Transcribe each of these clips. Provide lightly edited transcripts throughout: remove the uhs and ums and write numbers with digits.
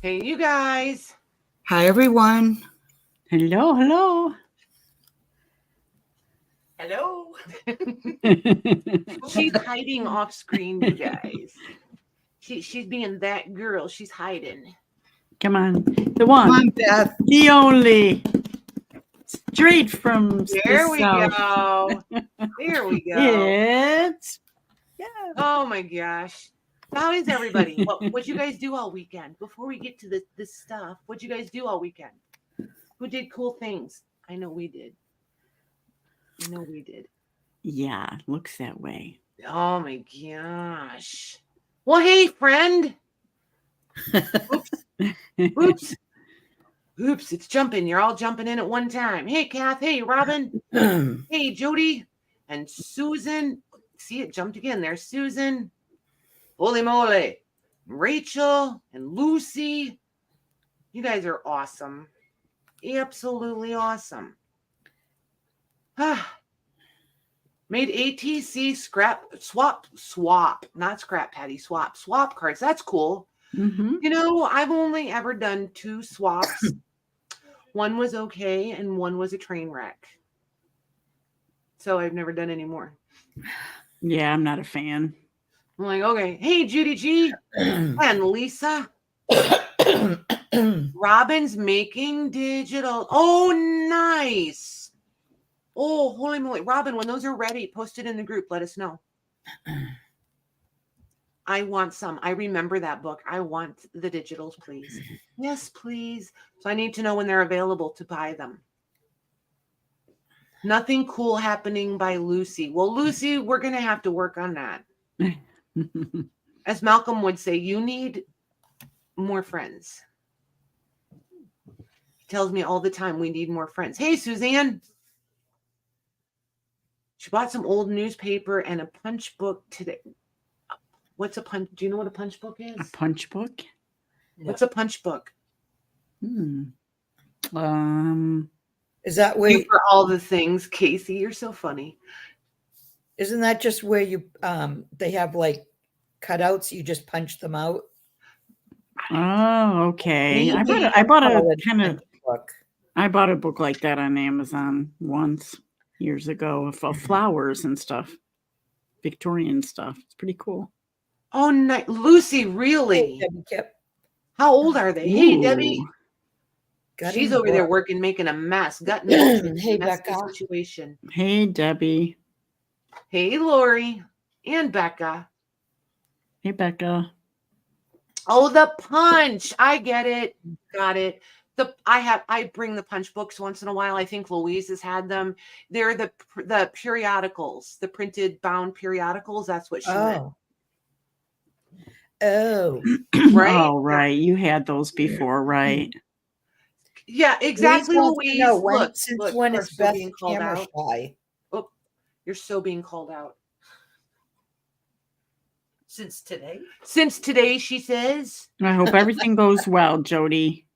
Hey, you guys. Hi, everyone. Hello, hello. Hello. She's hiding off screen, you guys. She's being that girl. She's hiding. Come on. The one. Come on, Beth. The only. Straight from There the we south. go. There we go. It's Oh my gosh. How is everybody? What'd you guys do all weekend? Before we get to this stuff, what'd you guys do all weekend? Who did cool things? I know we did. yeah, looks that way. Oh my gosh. Well, hey, friend. Oops. Oops, it's jumping. You're all jumping in at one time. Hey, Kath. Hey, Robin. Hey, Jody. And Susan. See, it jumped again. There's Susan. Holy moly. Rachel and Lucy. You guys are awesome. Absolutely awesome. Made ATC swap, not scrap patty, swap cards. That's cool. Mm-hmm. You know, I've only ever done 2 swaps. One was okay and one was a train wreck. So I've never done any more. Yeah, I'm not a fan. I'm like, okay. Hey, Judy G and Lisa. Robin's making digital. Oh, nice. Oh, holy moly. Robin, when those are ready, post it in the group. Let us know. I want some. I remember that book. I want the digitals, please. Yes, please. So I need to know when they're available to buy them. Nothing cool happening by Lucy. Well, Lucy, we're going to have to work on that. As Malcolm would say, you need more friends. He tells me all the time we need more friends. Hey, Suzanne. She bought some old newspaper and a punch book today. What's a punch? Do you know what a punch book is? A punch book? What's a punch book? Is that where You for all the things, Casey? You're so funny. isn't that just where you they have like cutouts, you just punch them out? Oh, okay. I Maybe. bought Call a it kind of punch book. I bought a book like that on Amazon once years ago of flowers and stuff. Victorian stuff. It's pretty cool. Oh, nice. Lucy, really? Hey, Debbie Kip. How old are they? Hey, Ooh. Debbie. Got She's him over there book. working, making a mess. Gutting the Hey, messy Becca. situation. Hey, Debbie. Hey, Lori and Becca. Hey, Becca. Oh, the punch. I get it. Got it. I bring the punch books once in a while. I think Louise has had them. They're the periodicals, the printed bound periodicals. That's what she meant. Oh, Right? Oh, right. You had those before, right? Yeah, exactly, wants to Louise. know when, Look, since look, when you're is so Beth being called camera out. shy? Oh, you're so being called out. Since today? Since today, she says. I hope everything goes well, Jody.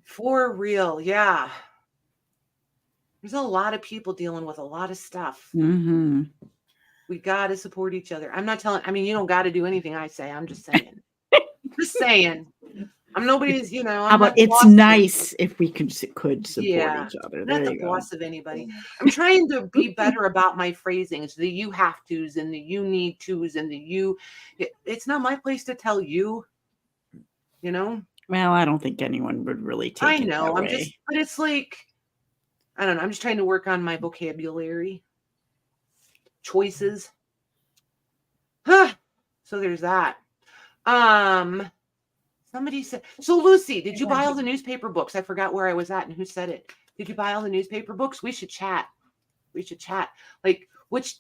For real, yeah. There's a lot of people dealing with a lot of stuff. Mm-hmm. We got to support each other. I'm not telling, I mean, you don't got to do anything I say. I'm just saying. Just saying. I'm nobody's, you know. I'm How not about the it's boss of nice if we could support Yeah. each other. I'm not There the you go. boss of anybody. I'm trying to be better about my phrasings. The you have to's and the you need to's and the you. It's not my place to tell you, you know. Well, I don't think anyone would really take I it know. that I'm way. just, but it's like, I don't know. I'm just trying to work on my vocabulary choices. Huh. So there's that. Somebody said, so Lucy, did you buy all the newspaper books? I forgot where I was at and who said it. Did you buy all the newspaper books? We should chat. Like,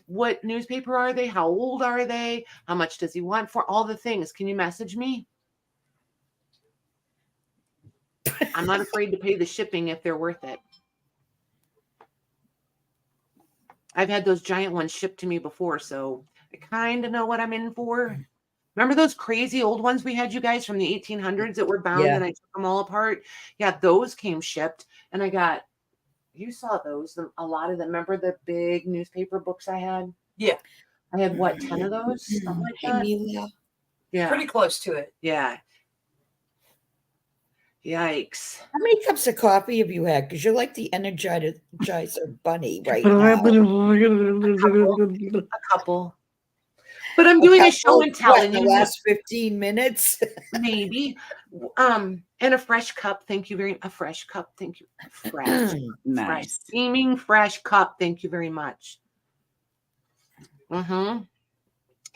what newspaper are they? How old are they? How much does he want for all the things? Can you message me? I'm not afraid to pay the shipping if they're worth it. I've had those giant ones shipped to me before, so I kind of know what I'm in for. Remember those crazy old ones we had, you guys, from the 1800s that were bound and I took them all apart? Yeah, those came shipped. And I got, you saw those, a lot of them. Remember the big newspaper books I had? Yeah. I had, what, 10 of those? Something like that? Amelia. Yeah. Pretty close to it. Yeah. Yikes. How many cups of coffee have you had? Because you're like the Energizer bunny right now. A couple. But I'm doing a show and tell. In the last 15 minutes? Maybe. And a fresh cup. Thank you very much. A fresh cup. Thank you. Fresh. Fresh. Nice. Steaming fresh cup. Thank you very much. Mm-hmm.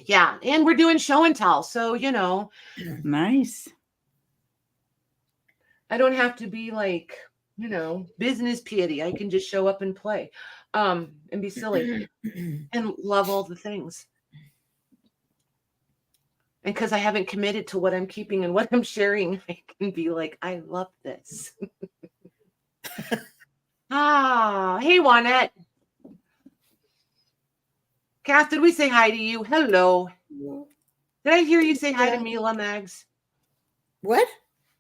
Yeah. And we're doing show and tell. So, you know. Nice. I don't have to be like, you know, business piety. I can just show up and play. And be silly. And love all the things. And because I haven't committed to what I'm keeping and what I'm sharing, I can be like, I love this. Hey, Juanette. Kath, did we say hi to you? Hello. Did I hear you say hi to Mila, Mags? What?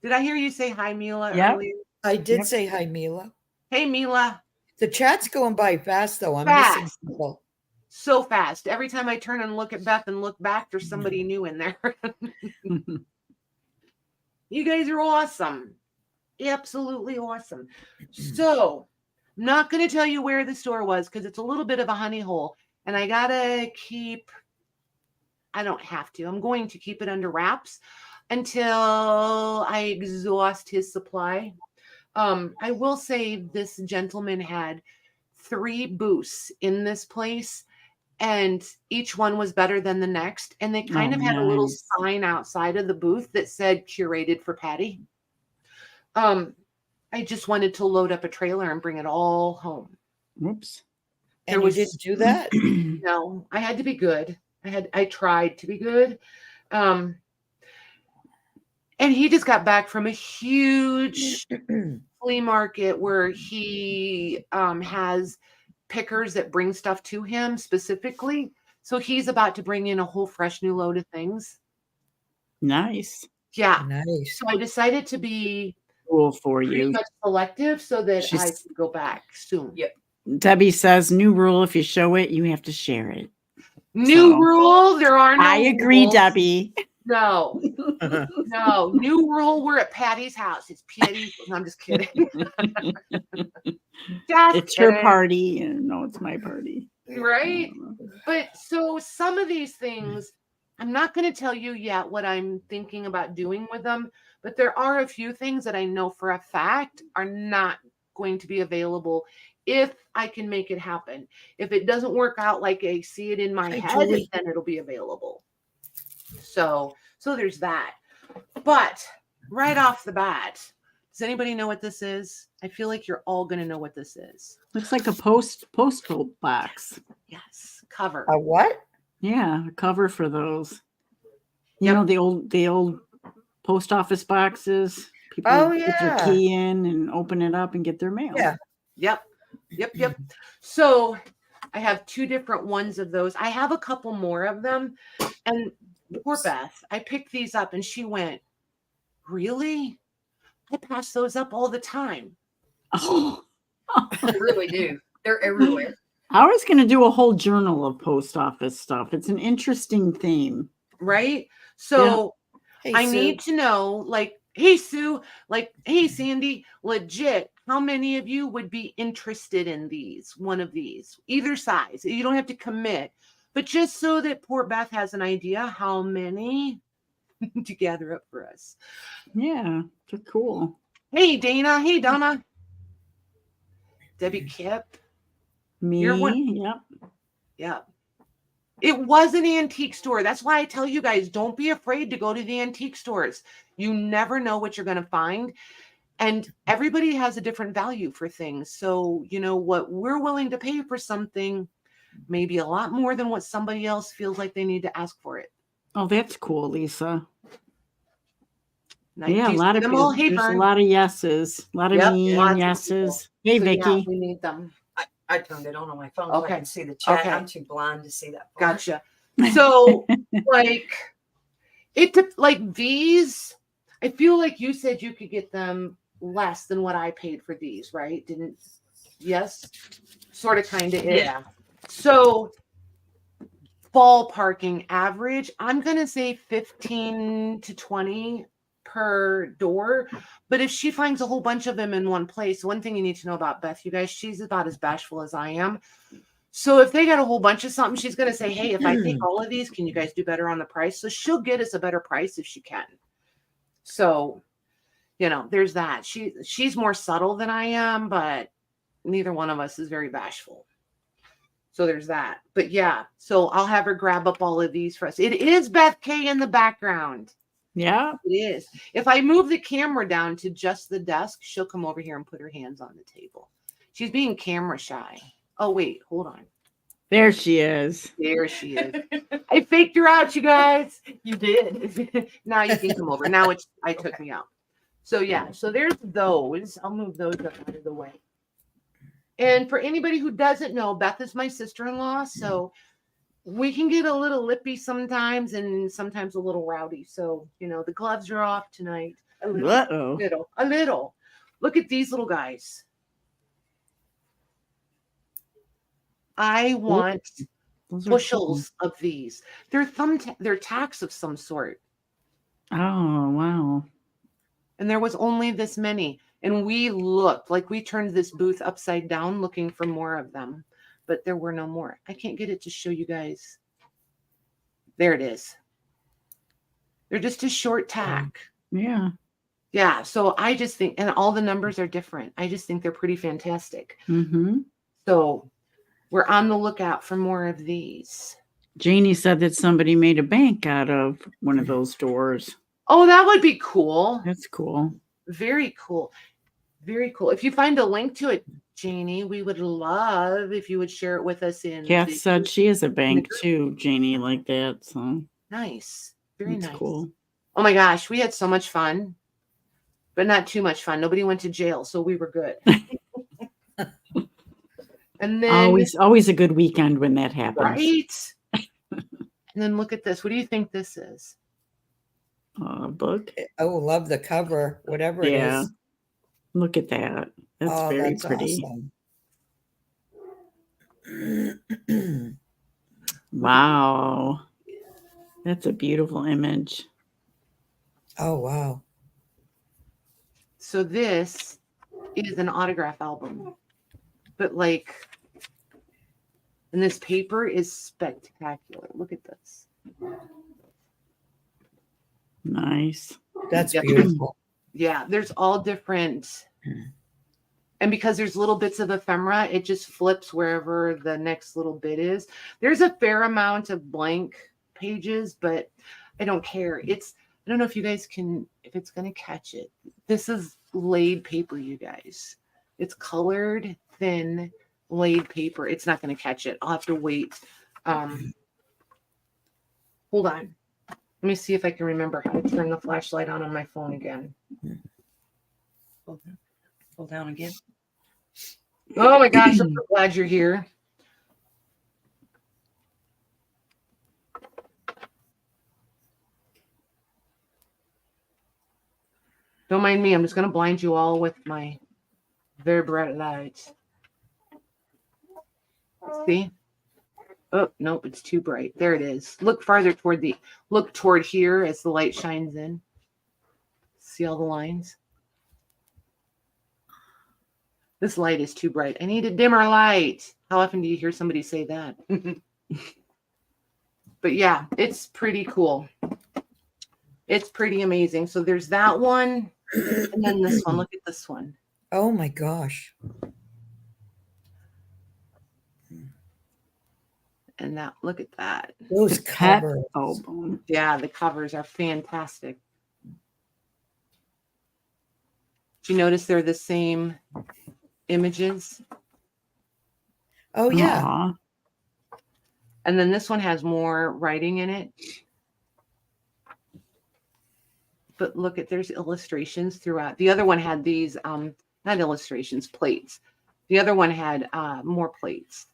Did I hear you say hi, Mila, Yep. earlier? I did say hi, Mila. Hey, Mila. The chat's going by fast, though. I'm Fast. missing people. So fast. Every time I turn and look at Beth and look back, there's somebody new in there. You guys are awesome. Absolutely awesome. So, I'm not going to tell you where the store was because it's a little bit of a honey hole. And I got to keep, I don't have to. I'm going to keep it under wraps until I exhaust his supply. I will say this gentleman had 3 booths in this place, and each one was better than the next. And they kind of had a little sign outside of the booth that said curated for Patty. I just wanted to load up a trailer and bring it all home. Whoops. And you didn't do that? No, I had to be good. I tried to be good. And he just got back from a huge flea market where he has pickers that bring stuff to him specifically. So he's about to bring in a whole fresh new load of things. Nice. Yeah. Nice. So I decided to be Cool for pretty you. much selective so that I She's- could go back soon. Yep. Debbie says, new rule, if you show it, you have to share it. New So- rule. There are no I agree, rules. Debbie. No. No. New rule. We're at Patty's house. It's Patty's. No, I'm just kidding. Just It's her kidding. party. And no, it's my party. Right? But so some of these things, I'm not going to tell you yet what I'm thinking about doing with them, but there are a few things that I know for a fact are not going to be available if I can make it happen. If it doesn't work out like I see it in my Hi, head, Julie. then it'll be available. So there's that. But right off the bat, does anybody know what this is? I feel like you're all going to know what this is. Looks like a postal box. Yes, cover. A what? Yeah, a cover for those. You Yep. know, the old post office boxes. People Oh, put their yeah. key in and open it up and get their mail. Yeah. Yep. So I have 2 different ones of those. I have a couple more of them. And poor Beth, I picked these up and she went, really? I pass those up all the time. Oh. They really do. They're everywhere. I was going to do a whole journal of post office stuff. It's an interesting theme. Right? So Hey, I Sue. need to know, like, hey, Sue, like, hey, Sandy, legit, how many of you would be interested in these, one of these, either size? You don't have to commit, but just so that poor Beth has an idea how many to gather up for us. Yeah, they're cool. Hey, Dana. Hey, Donna. Debbie Kip. Me, You're one. yep. Yeah. It was an antique store. That's why I tell you guys, don't be afraid to go to the antique stores. You never know what you're going to find. And everybody has a different value for things. So, you know, what we're willing to pay for something may be a lot more than what somebody else feels like they need to ask for it. Oh, that's cool, Lisa. Now, Yeah, do a you lot see of them all? people. Hey, There's a Vern. lot of yeses. A lot of Yep, me lots and of yeses. people. Hey, So, Vicky. yeah, we need them. I turned it on my phone so Okay. I can see the chat. Okay. I'm too blind to see that far. Gotcha. So, like, like these, I feel like you said you could get them less than what I paid for these, right? Didn't? Yes, sort of, kind of. Yeah. So, ballparking average, I'm gonna say 15 to 20 per door. But if she finds a whole bunch of them in one place, one thing you need to know about Beth, you guys, she's about as bashful as I am. So if they got a whole bunch of something, she's going to say, hey, if I take all of these, can you guys do better on the price? So she'll get us a better price if she can. So, you know, there's that. She's more subtle than I am, but neither one of us is very bashful. So there's that. But yeah, so I'll have her grab up all of these for us. It is Beth K in the background. Yeah. It is. If I move the camera down to just the desk, she'll come over here and put her hands on the table. She's being camera shy. Oh, wait, hold on. There she is. There she is. I faked her out, you guys. You did. Now you can come over. Now I took me out. So yeah, so there's those. I'll move those up out of the way. And for anybody who doesn't know, Beth is my sister-in-law, so we can get a little lippy sometimes and sometimes a little rowdy. So, you know, the gloves are off tonight. A Uh-oh. little. Look at these little guys. I want Those are bushels of these. They're tacks of some sort. cool. Oh, wow. And there was only this many. And we looked like we turned this booth upside down looking for more of them. But there were no more. I can't get it to show you guys. There it is. They're just a short tack. Yeah. Yeah. So I just think, and all the numbers are different. I just think they're pretty fantastic. Mm-hmm. So we're on the lookout for more of these. Janie said that somebody made a bank out of one of those doors. Oh, that would be cool. That's cool. Very cool. Very cool. If you find a link to it, Janie, we would love if you would share it with us in. Kath said she has a bank too, Janie, like that. So Nice. Very that's nice. cool. Oh my gosh, we had so much fun, but not too much fun. Nobody went to jail, so we were good. And then Always a good weekend when that happens. right. And then look at this. What do you think this is? Book. Oh, love the cover, whatever it Yeah. is. Look at that. That's very pretty. Awesome. Wow. That's a beautiful image. Oh, wow. So this is an autograph album, but like, and this paper is spectacular. Look at this. Nice. That's Yep. beautiful. Yeah, there's all different. And because there's little bits of ephemera, it just flips wherever the next little bit is. There's a fair amount of blank pages, but I don't care. I don't know if you guys can, if it's going to catch it. This is laid paper, you guys. It's colored, thin, laid paper. It's not going to catch it. I'll have to wait. Hold on. Let me see if I can remember how to turn the flashlight on my phone again. Pull down again. Oh my gosh, I'm so glad you're here. Don't mind me. I'm just going to blind you all with my very bright lights. See? Oh, nope, it's too bright. There it is. Look farther look toward here as the light shines in. See all the lines? This light is too bright. I need a dimmer light. How often do you hear somebody say that? But yeah, it's pretty cool. It's pretty amazing. So there's that one. And then this one. Look at this one. Oh my gosh. And that, look at that. Those Pet covers. album. Yeah, the covers are fantastic. Do you notice they're the same images? Oh yeah. Aw. And then this one has more writing in it. But look at, there's illustrations throughout. The other one had these, not illustrations, plates. The other one had more plates.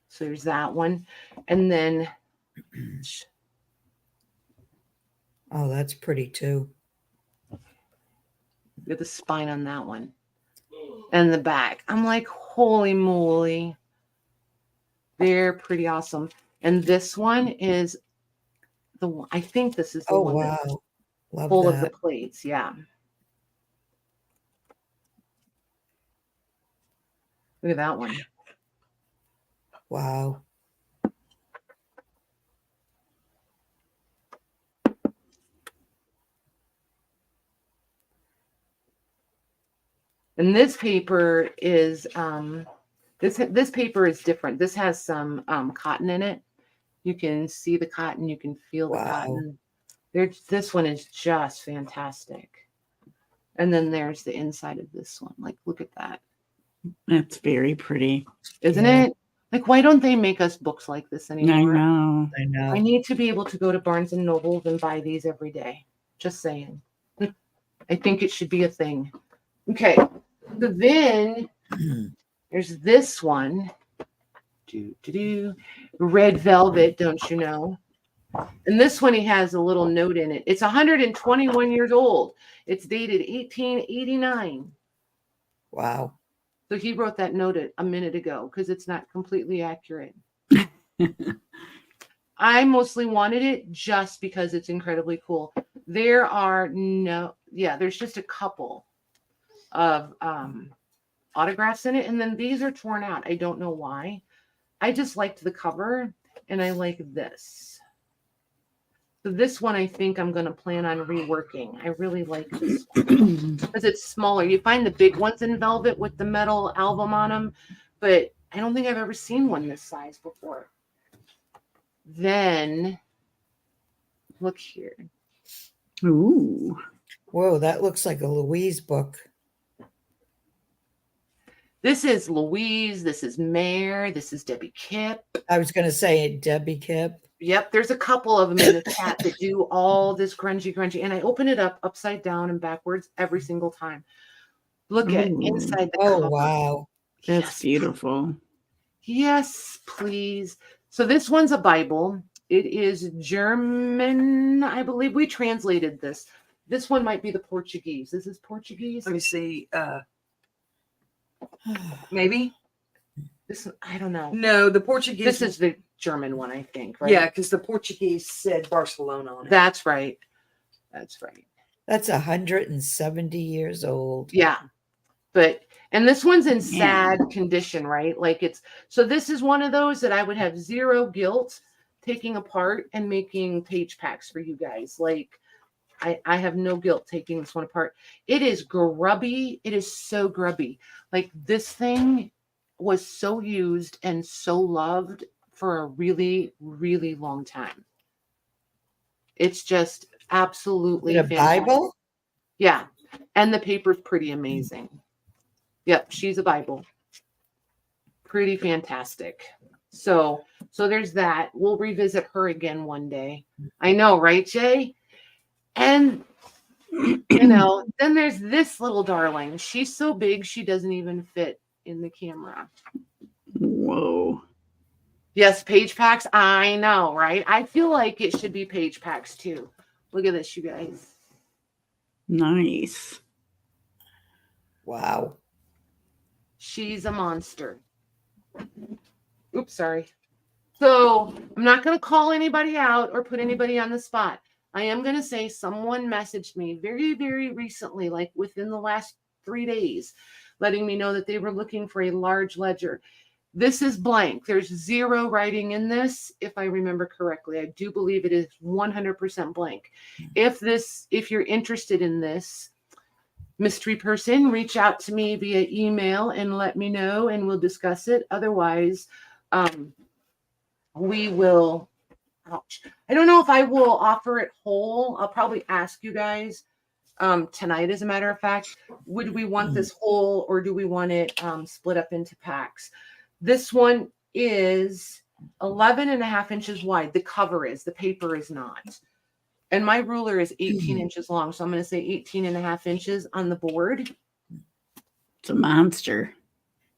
So there's that one. And then, Oh, that's pretty too. look at the spine on that one. And the back. I'm like, holy moly. They're pretty awesome. And this one is the one, I think this is the Oh one that's wow. Love full of the that. plates. Yeah. Look at that one. Wow. And this paper is this paper is different. This has some cotton in it. You can see the cotton, you can feel the Wow. cotton. This one is just fantastic. And then there's the inside of this one. Like, look at that. That's very pretty. Isn't Yeah. it? Like, why don't they make us books like this I anymore? know. I know. I need to be able to go to Barnes and Noble and buy these every day. Just saying. I think it should be a thing. Okay. So then there's this one. Red velvet, don't you know? And this one, he has a little note in it. It's 121 years old. It's dated 1889. Wow. So he wrote that note a minute ago because it's not completely accurate. I mostly wanted it just because it's incredibly cool. There are there's just a couple of autographs in it. And then these are torn out. I don't know why. I just liked the cover and I like this. So this one, I think I'm going to plan on reworking. I really like this one because it's smaller. You find the big ones in velvet with the metal album on them, but I don't think I've ever seen one this size before. Then, look here. Ooh. Whoa, that looks like a Louise book. This is Louise. This is Mare. This is Debbie Kipp. I was going to say Debbie Kipp. Yep, there's a couple of them in the chat that do all this grungy. And I open it up upside down and backwards every single time. Look at Ooh. inside the Oh, cover. wow. That's Yes, beautiful. yes, please. So this one's a Bible. It is German, I believe. We translated this. This one might be the Portuguese. This is Portuguese. Let me see. Maybe. This, I don't know. No, the Portuguese. This is the German one, I think, right? Yeah, because the Portuguese said Barcelona on it. That's right. That's right. That's 170 years old. Yeah. But, and this one's in Yeah. sad condition, right? Like it's, so this is one of those that I would have zero guilt taking apart and making page packs for you guys. Like I have no guilt taking this one apart. It is grubby. It is so grubby. Like this thing was so used and so loved for a really, really long time. It's just absolutely Is it a fantastic. Bible? Yeah. And the paper's pretty amazing. Yep, she's a Bible. Pretty fantastic. So there's that. We'll revisit her again one day. I know, right, Jay? And then there's this little darling. She's so big she doesn't even fit in the camera. Whoa. Yes, page packs. I know, right? I feel like it should be page packs too. Look at this, you guys. Nice. Wow. She's a monster. Oops, sorry. So I'm not going to call anybody out or put anybody on the spot. I am going to say someone messaged me very, very recently, like within the last 3 days, letting me know that they were looking for a large ledger. This is blank. There's 0 writing in this, if I remember correctly. I do believe it is 100% blank. If you're interested in this, mystery person, reach out to me via email and let me know, and we'll discuss it. Otherwise, we will. Ouch. I don't know if I will offer it whole. I'll probably ask you guys tonight, as a matter of fact. Would we want this whole, or do we want it split up into packs? This one is 11.5 inches wide. The cover is, the paper is not. And my ruler is 18 inches long. So I'm going to say 18.5 inches on the board. It's a monster.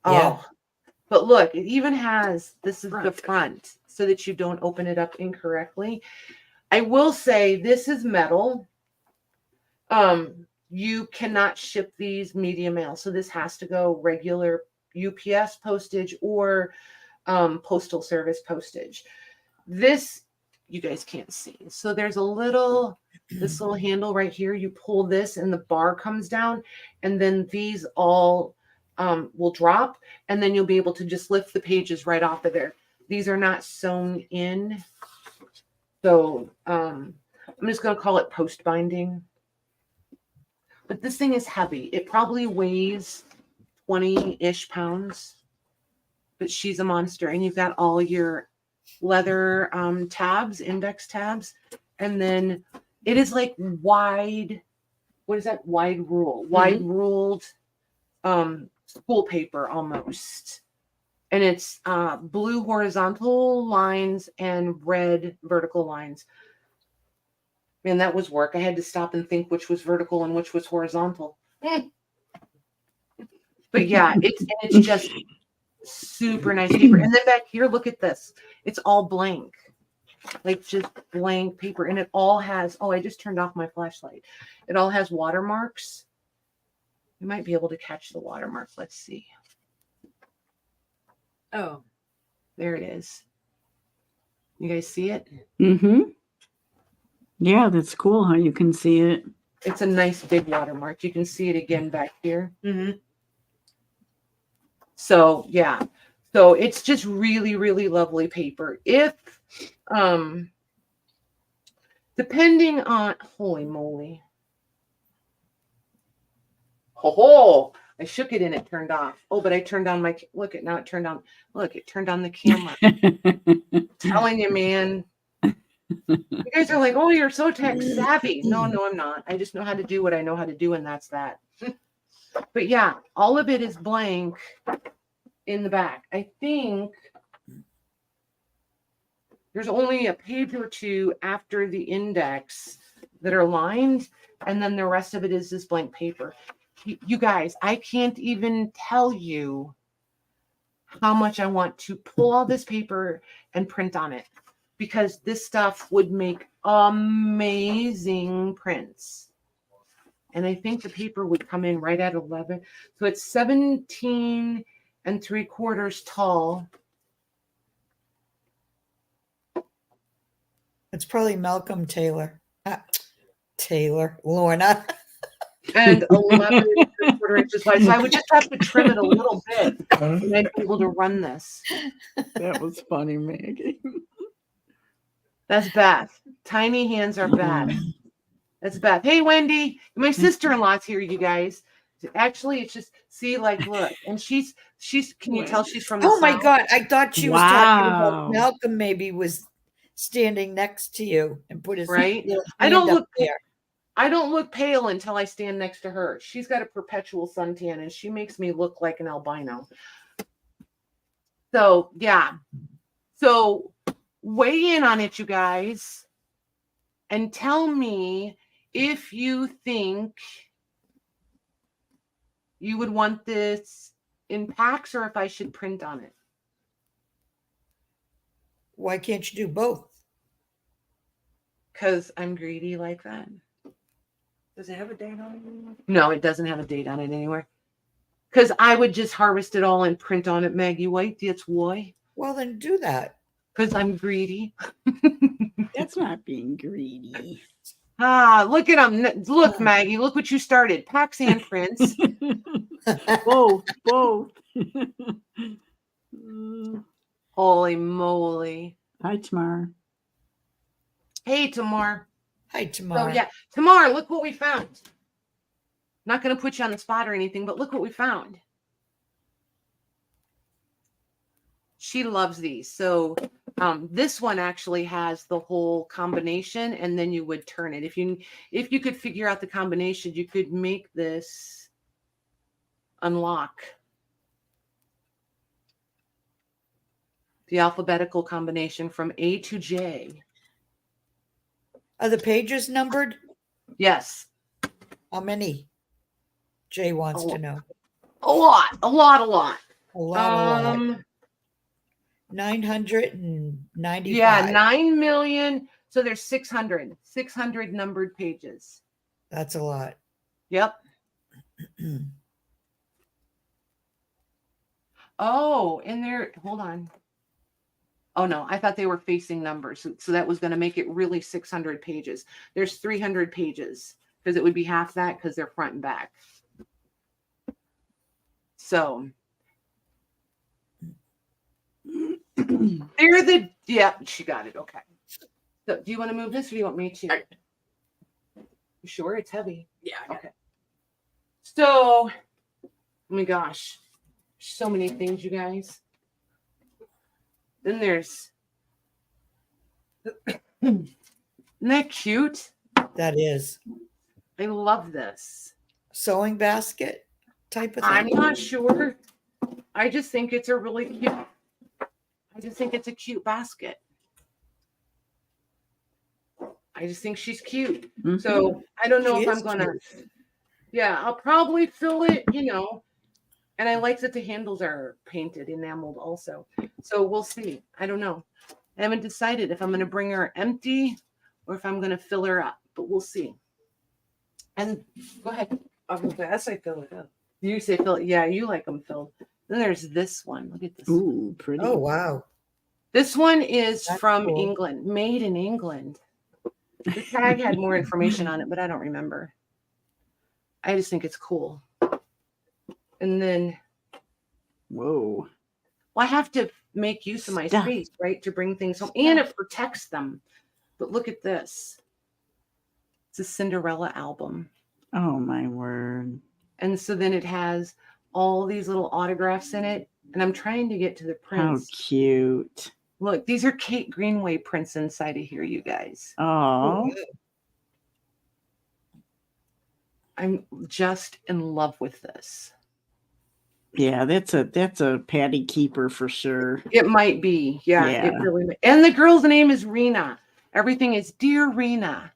Yeah. Oh, but look, it even has, this is the front so that you don't open it up incorrectly. I will say this is metal. You cannot ship these media mail. So this has to go regular UPS postage or postal service postage. This, you guys can't see. So there's this little handle right here. You pull this and the bar comes down, and then these all will drop, and then you'll be able to just lift the pages right off of there. These are not sewn in. So I'm just going to call it post binding. But this thing is heavy. It probably weighs 20-ish pounds, but she's a monster. And you've got all your leather tabs, index tabs, and then it is like wide, what is that? Wide ruled school paper almost. And it's blue horizontal lines and red vertical lines. Man, that was work. I had to stop and think which was vertical and which was horizontal. But yeah, it's just super nice paper. And then back here, look at this. It's all blank. Like just blank paper. And it all has, I just turned off my flashlight. It all has watermarks. You might be able to catch the watermarks. Let's see. Oh, there it is. You guys see it? Mm-hmm. Yeah, that's cool how you can see it. It's a nice big watermark. You can see it again back here. mm-hmm. So yeah. So it's just really, really lovely paper. If depending on, holy moly. I shook it and it turned off. Oh, but I turned on my, look it, now it turned on. Look, it turned on the camera. I'm telling you, man. You guys are like, oh, you're so tech savvy. No, I'm not. I just know how to do what I know how to do, and that's that. But yeah, all of it is blank in the back. I think there's only a page or two after the index that are lined, and then the rest of it is this blank paper. You guys, I can't even tell you how much I want to pull all this paper and print on it, because this stuff would make amazing prints. And I think the paper would come in right at 11. So it's 17 3/4 tall. It's probably Malcolm Taylor. Lorna. And 11 3/4 inches wide. So I would just have to trim it a little bit, and I'd be able to run this. That was funny, Maggie. That's Beth. Tiny hands are Beth. That's Beth. Hey, Wendy. My sister-in-law's here, you guys. Actually, it's just, see, like, look. And she's, can you tell she's from the Oh my South? God. I thought she was talking Wow. about Malcolm maybe was standing next to you and put his Right? little I don't hand up look there. I don't look pale until I stand next to her. She's got a perpetual suntan, and she makes me look like an albino. So, yeah. So, weigh in on it, you guys, and tell me if you think you would want this in packs or if I should print on it. Why can't you do both? Because I'm greedy like that. Does it have a date on it? No, it doesn't have a date on it anywhere. Because I would just harvest it all and print on it, Maggie White. That's why. Well, then do that. Because I'm greedy. That's not being greedy. Look at them. Look, Maggie, look what you started. Packs and prints. Both. Holy moly. Hi, Tamar. Hey, Tamar. Hi, So Tamar. yeah, Tamar, look what we found. Not going to put you on the spot or anything, but look what we found. She loves these. So this one actually has the whole combination, and then you would turn it. If you could figure out the combination, you could make this unlock the alphabetical combination from A to J. Are the pages numbered? Yes. How many? Jay wants Oh. to know. A lot. A lot. 995. Yeah, 9 million. So there's 600 numbered pages. That's a lot. Yep. Oh, and there, hold on. Oh no, I thought they were facing numbers. So that was going to make it really 600 pages. There's 300 pages because it would be half that because they're front and back. So they're the, yeah, she got it. Okay. So do you want to move this or do you want me to? You sure? It's heavy. Yeah. Okay. So, oh my gosh, so many things, you guys. Then there's, isn't that cute? That is. I love this. Sewing basket type of thing. I'm not sure. I just think it's a really cute. I just think it's a cute basket. I just think she's cute. Mm-hmm. So I don't know She if I'm is gonna. cute. Yeah, I'll probably fill it. And I like that the handles are painted, enameled also. So we'll see. I don't know. I haven't decided if I'm going to bring her empty or if I'm going to fill her up, but we'll see. And go ahead. I say fill it up. You say fill it. Yeah, you like them filled. Then there's this one. Look at this. Ooh, pretty. Oh, wow. This one is That's from cool. England, made in England. The tag had more information on it, but I don't remember. I just think it's cool. And then, Whoa. well, I have to make use of my Stuff. space, right, to bring things home. And it protects them. But look at this. It's a Cinderella album. Oh, my word. And so then it has all these little autographs in it. And I'm trying to get to the How prints. cute. Look, these are Kate Greenway prints inside of here, you guys. Oh, I'm just in love with this. yeah, that's a Patty keeper for sure. It might be. Yeah, Yeah. it really might. And the girl's name is Rena. Everything is Dear Rena.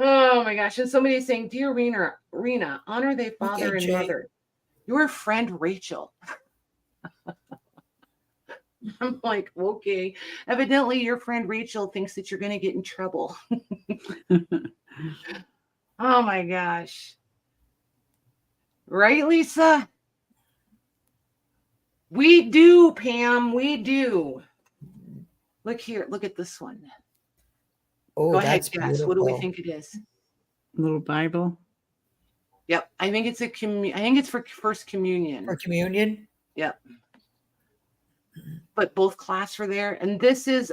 Oh my gosh. And somebody is saying, Dear Rena, honor thy father and Jay. mother. Your friend Rachel. I'm like, okay. Evidently, your friend Rachel thinks that you're going to get in trouble. Oh my gosh. Right, Lisa? We do, Pam. We do. Look here. Look at this one. Oh, Go ahead, that's guess. beautiful. What do we think it is? Little Bible. Yep. I think it's I think it's for First Communion. For communion? Yep. But both clasps are there. And this is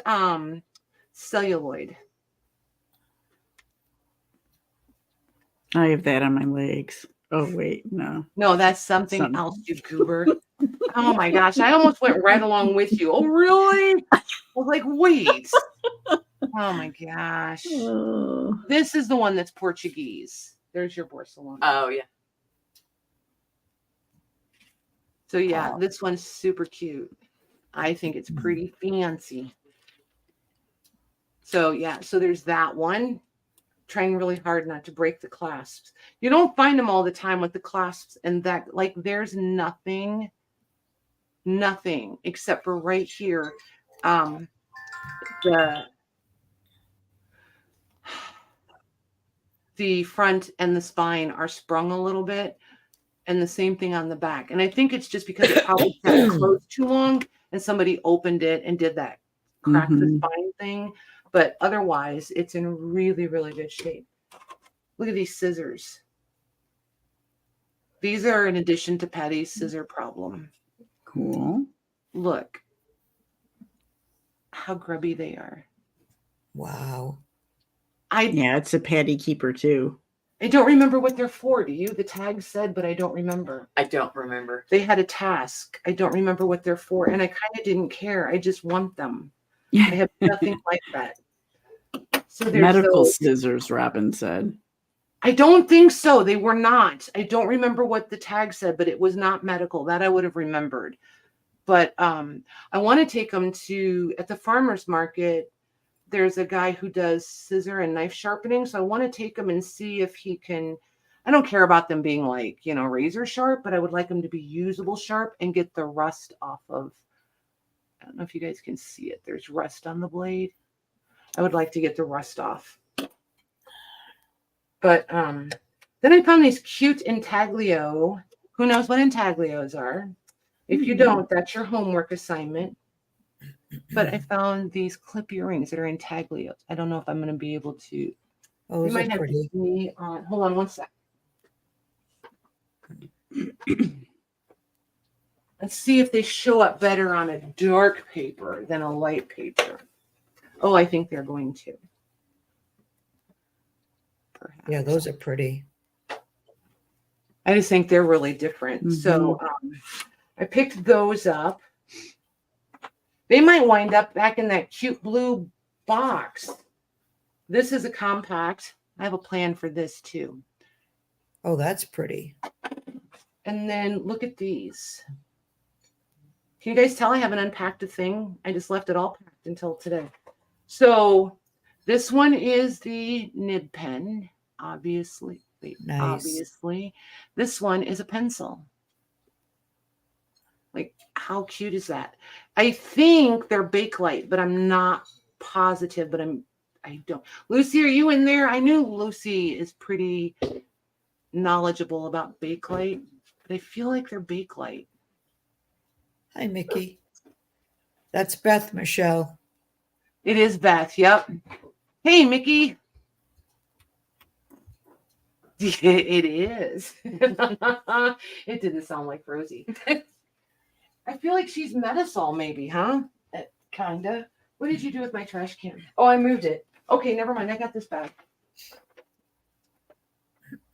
celluloid. I have that on my legs. Oh, wait, no. No, that's something else, you goober. Oh my gosh. I almost went right along with you. Oh, really? I was like, wait. Oh my gosh. Oh. This is the one that's Portuguese. There's your Barcelona. Oh yeah. So yeah, Oh. this one's super cute. I think it's pretty fancy. So yeah, so there's that one. Trying really hard not to break the clasps. You don't find them all the time with the clasps and that, like, there's nothing except for right here. The front and the spine are sprung a little bit, and the same thing on the back. And I think it's just because it probably sat closed too long and somebody opened it and did that crack the Mhm. spine thing. But otherwise, it's in really, really good shape. Look at these scissors. These are in addition to Patty's scissor problem. Cool. Look how grubby they are. Wow. Yeah, it's a Patty keeper too. I don't remember what they're for. Do you? The tag said, but I don't remember. I don't remember. They had a task. I don't remember what they're for. And I kind of didn't care. I just want them. I Yeah. have nothing like that. So there's Medical those. scissors, Robin said. I don't think so. They were not. I don't remember what the tag said, but it was not medical. That I would have remembered. But I want to take them to, at the farmer's market, there's a guy who does scissor and knife sharpening. So I want to take them and see if he can, I don't care about them being like, razor sharp, but I would like them to be usable sharp and get the rust off of, I don't know if you guys can see it. There's rust on the blade. I would like to get the rust off. But then I found these cute intaglio. Who knows what intaglios are? If you don't, that's your homework assignment. But I found these clip earrings that are intaglios. I don't know if I'm going to be able to. Oh, You those might are have to pretty. see me on. Hold on one sec. Let's see if they show up better on a dark paper than a light paper. Oh, I think they're going to. Perhaps. Yeah, those are pretty. I just think they're really different. So I picked those up. They might wind up back in that cute blue box. This is a compact. I have a plan for this too. Oh, that's pretty. And then look at these. Can you guys tell I haven't unpacked a thing? I just left it all packed until today. So this one is the nib pen, obviously. Nice. Obviously. This one is a pencil. Like, how cute is that? I think they're Bakelite, but I'm not positive, but I don't. Lucy, are you in there? I knew Lucy is pretty knowledgeable about Bakelite, but I feel like they're Bakelite. Hi, Mickey. That's Beth, Michelle. It is Beth. Yep. Hey, Mickey. It is. It didn't sound like Rosie. I feel like she's Metasol, maybe, huh? Kinda. What did you do with my trash can? Oh, I moved it. Okay, never mind. I got this back.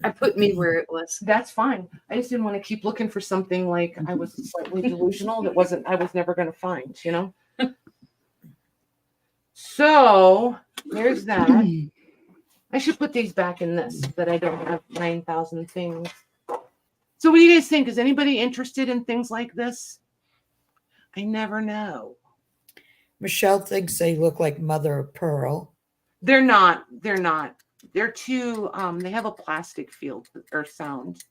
I put me where it was. That's fine. I just didn't want to keep looking for something like I was slightly delusional that I was never going to find, So there's that. I should put these back in this, that I don't have 9,000 things. So what do you guys think? Is anybody interested in things like this? I never know. Michelle thinks they look like mother of pearl. They're not. They're too, they have a plastic feel or sound.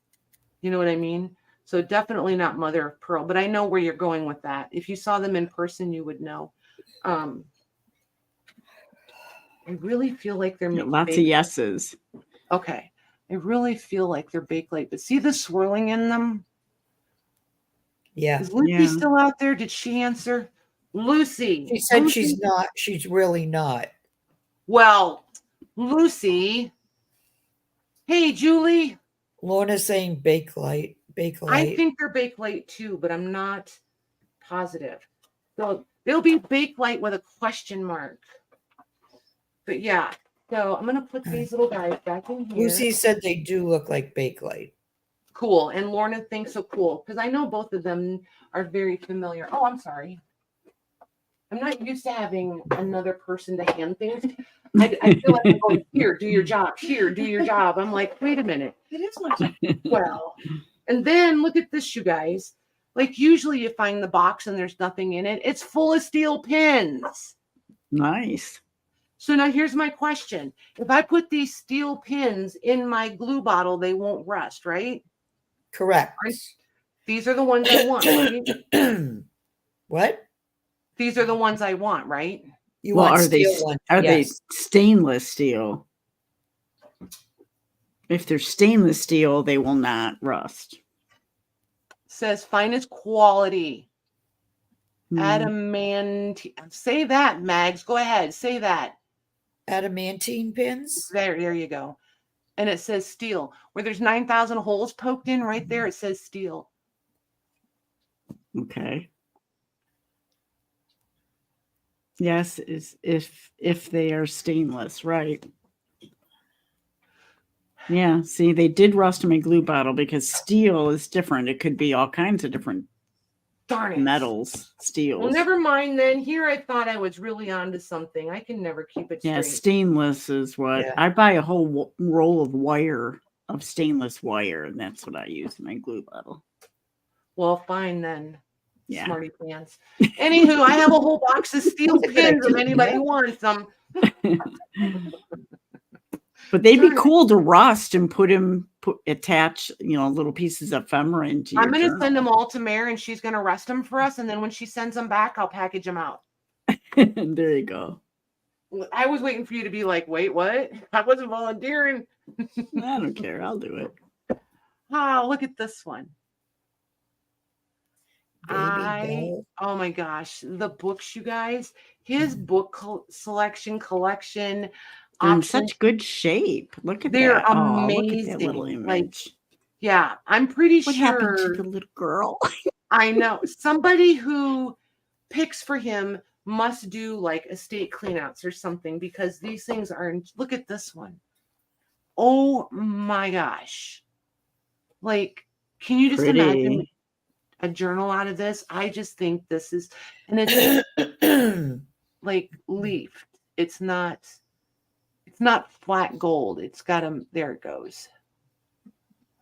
You know what I mean? So definitely not mother of pearl, but I know where you're going with that. If you saw them in person, you would know. I really feel like they're Lots of yeses. Okay. I really feel like they're Bakelite, but see the swirling in them? Yeah. Is Lucy still out there? Did she answer? Lucy. She said Lucy? she's not. She's really not. Well, Lucy. Hey, Julie. Lorna's saying Bakelite. Bakelite. I think they're Bakelite too, but I'm not positive. So they'll be Bakelite with a question mark. But yeah, so I'm going to put these little guys back in here. Lucy said they do look like Bakelite. Cool. And Lorna thinks so cool because I know both of them are very familiar. Oh, I'm sorry. I'm not used to having another person to hand things. I feel like I'm going, here, do your job. Here, do your job. I'm like, wait a minute. It is my job. Well, and then look at this, you guys. Like usually you find the box and there's nothing in it. It's full of steel pins. Nice. So now here's my question. If I put these steel pins in my glue bottle, they won't rust, right? Correct. These are the ones I want, right? What? These are the ones I want, right? You Well, want are they steel ones? are they Yes. stainless steel? If they're stainless steel, they will not rust. Says finest quality. Hmm. Adamantine. Say that, Mags. Go ahead. Say that. Adamantine pins? There you go. and it says steel. Where there's 9,000 holes poked in right there, it says steel. Okay. Yes, is if they are stainless, right? Yeah, see, they did rust them in glue bottle because steel is different. It could be all kinds of different Darn it. metals, steels. Well, never mind then. Here I thought I was really onto something. I can never keep it Yeah, straight. stainless is what Yeah. I buy a whole roll of wire, of stainless wire, and that's what I use in my glue bottle. Well, fine then. Yeah. Smarty pants. Anywho, I have a whole box of steel That's a good pins if idea. anybody wants them. But they'd be Darn it. cool to rust and attach, little pieces of ephemera into your I'm going to journal. send them all to Mare, and she's going to rust them for us. And then when she sends them back, I'll package them out. There you go. I was waiting for you to be like, wait, what? I wasn't volunteering. I don't care. I'll do it. Oh, look at this one. Baby Beth. Oh my gosh, the books, you guys. His book collection. They're in options, such good shape. Look at they're that. Oh, look at that little amazing. image. Yeah, I'm pretty What sure. happened to the little girl? I know somebody who picks for him must do like estate cleanouts or something, because these things are. Look at this one. Oh my gosh! Like, can you just imagine a journal out of this? I just think this is, and it's like leafed. It's not flat gold. It's got a, there it goes.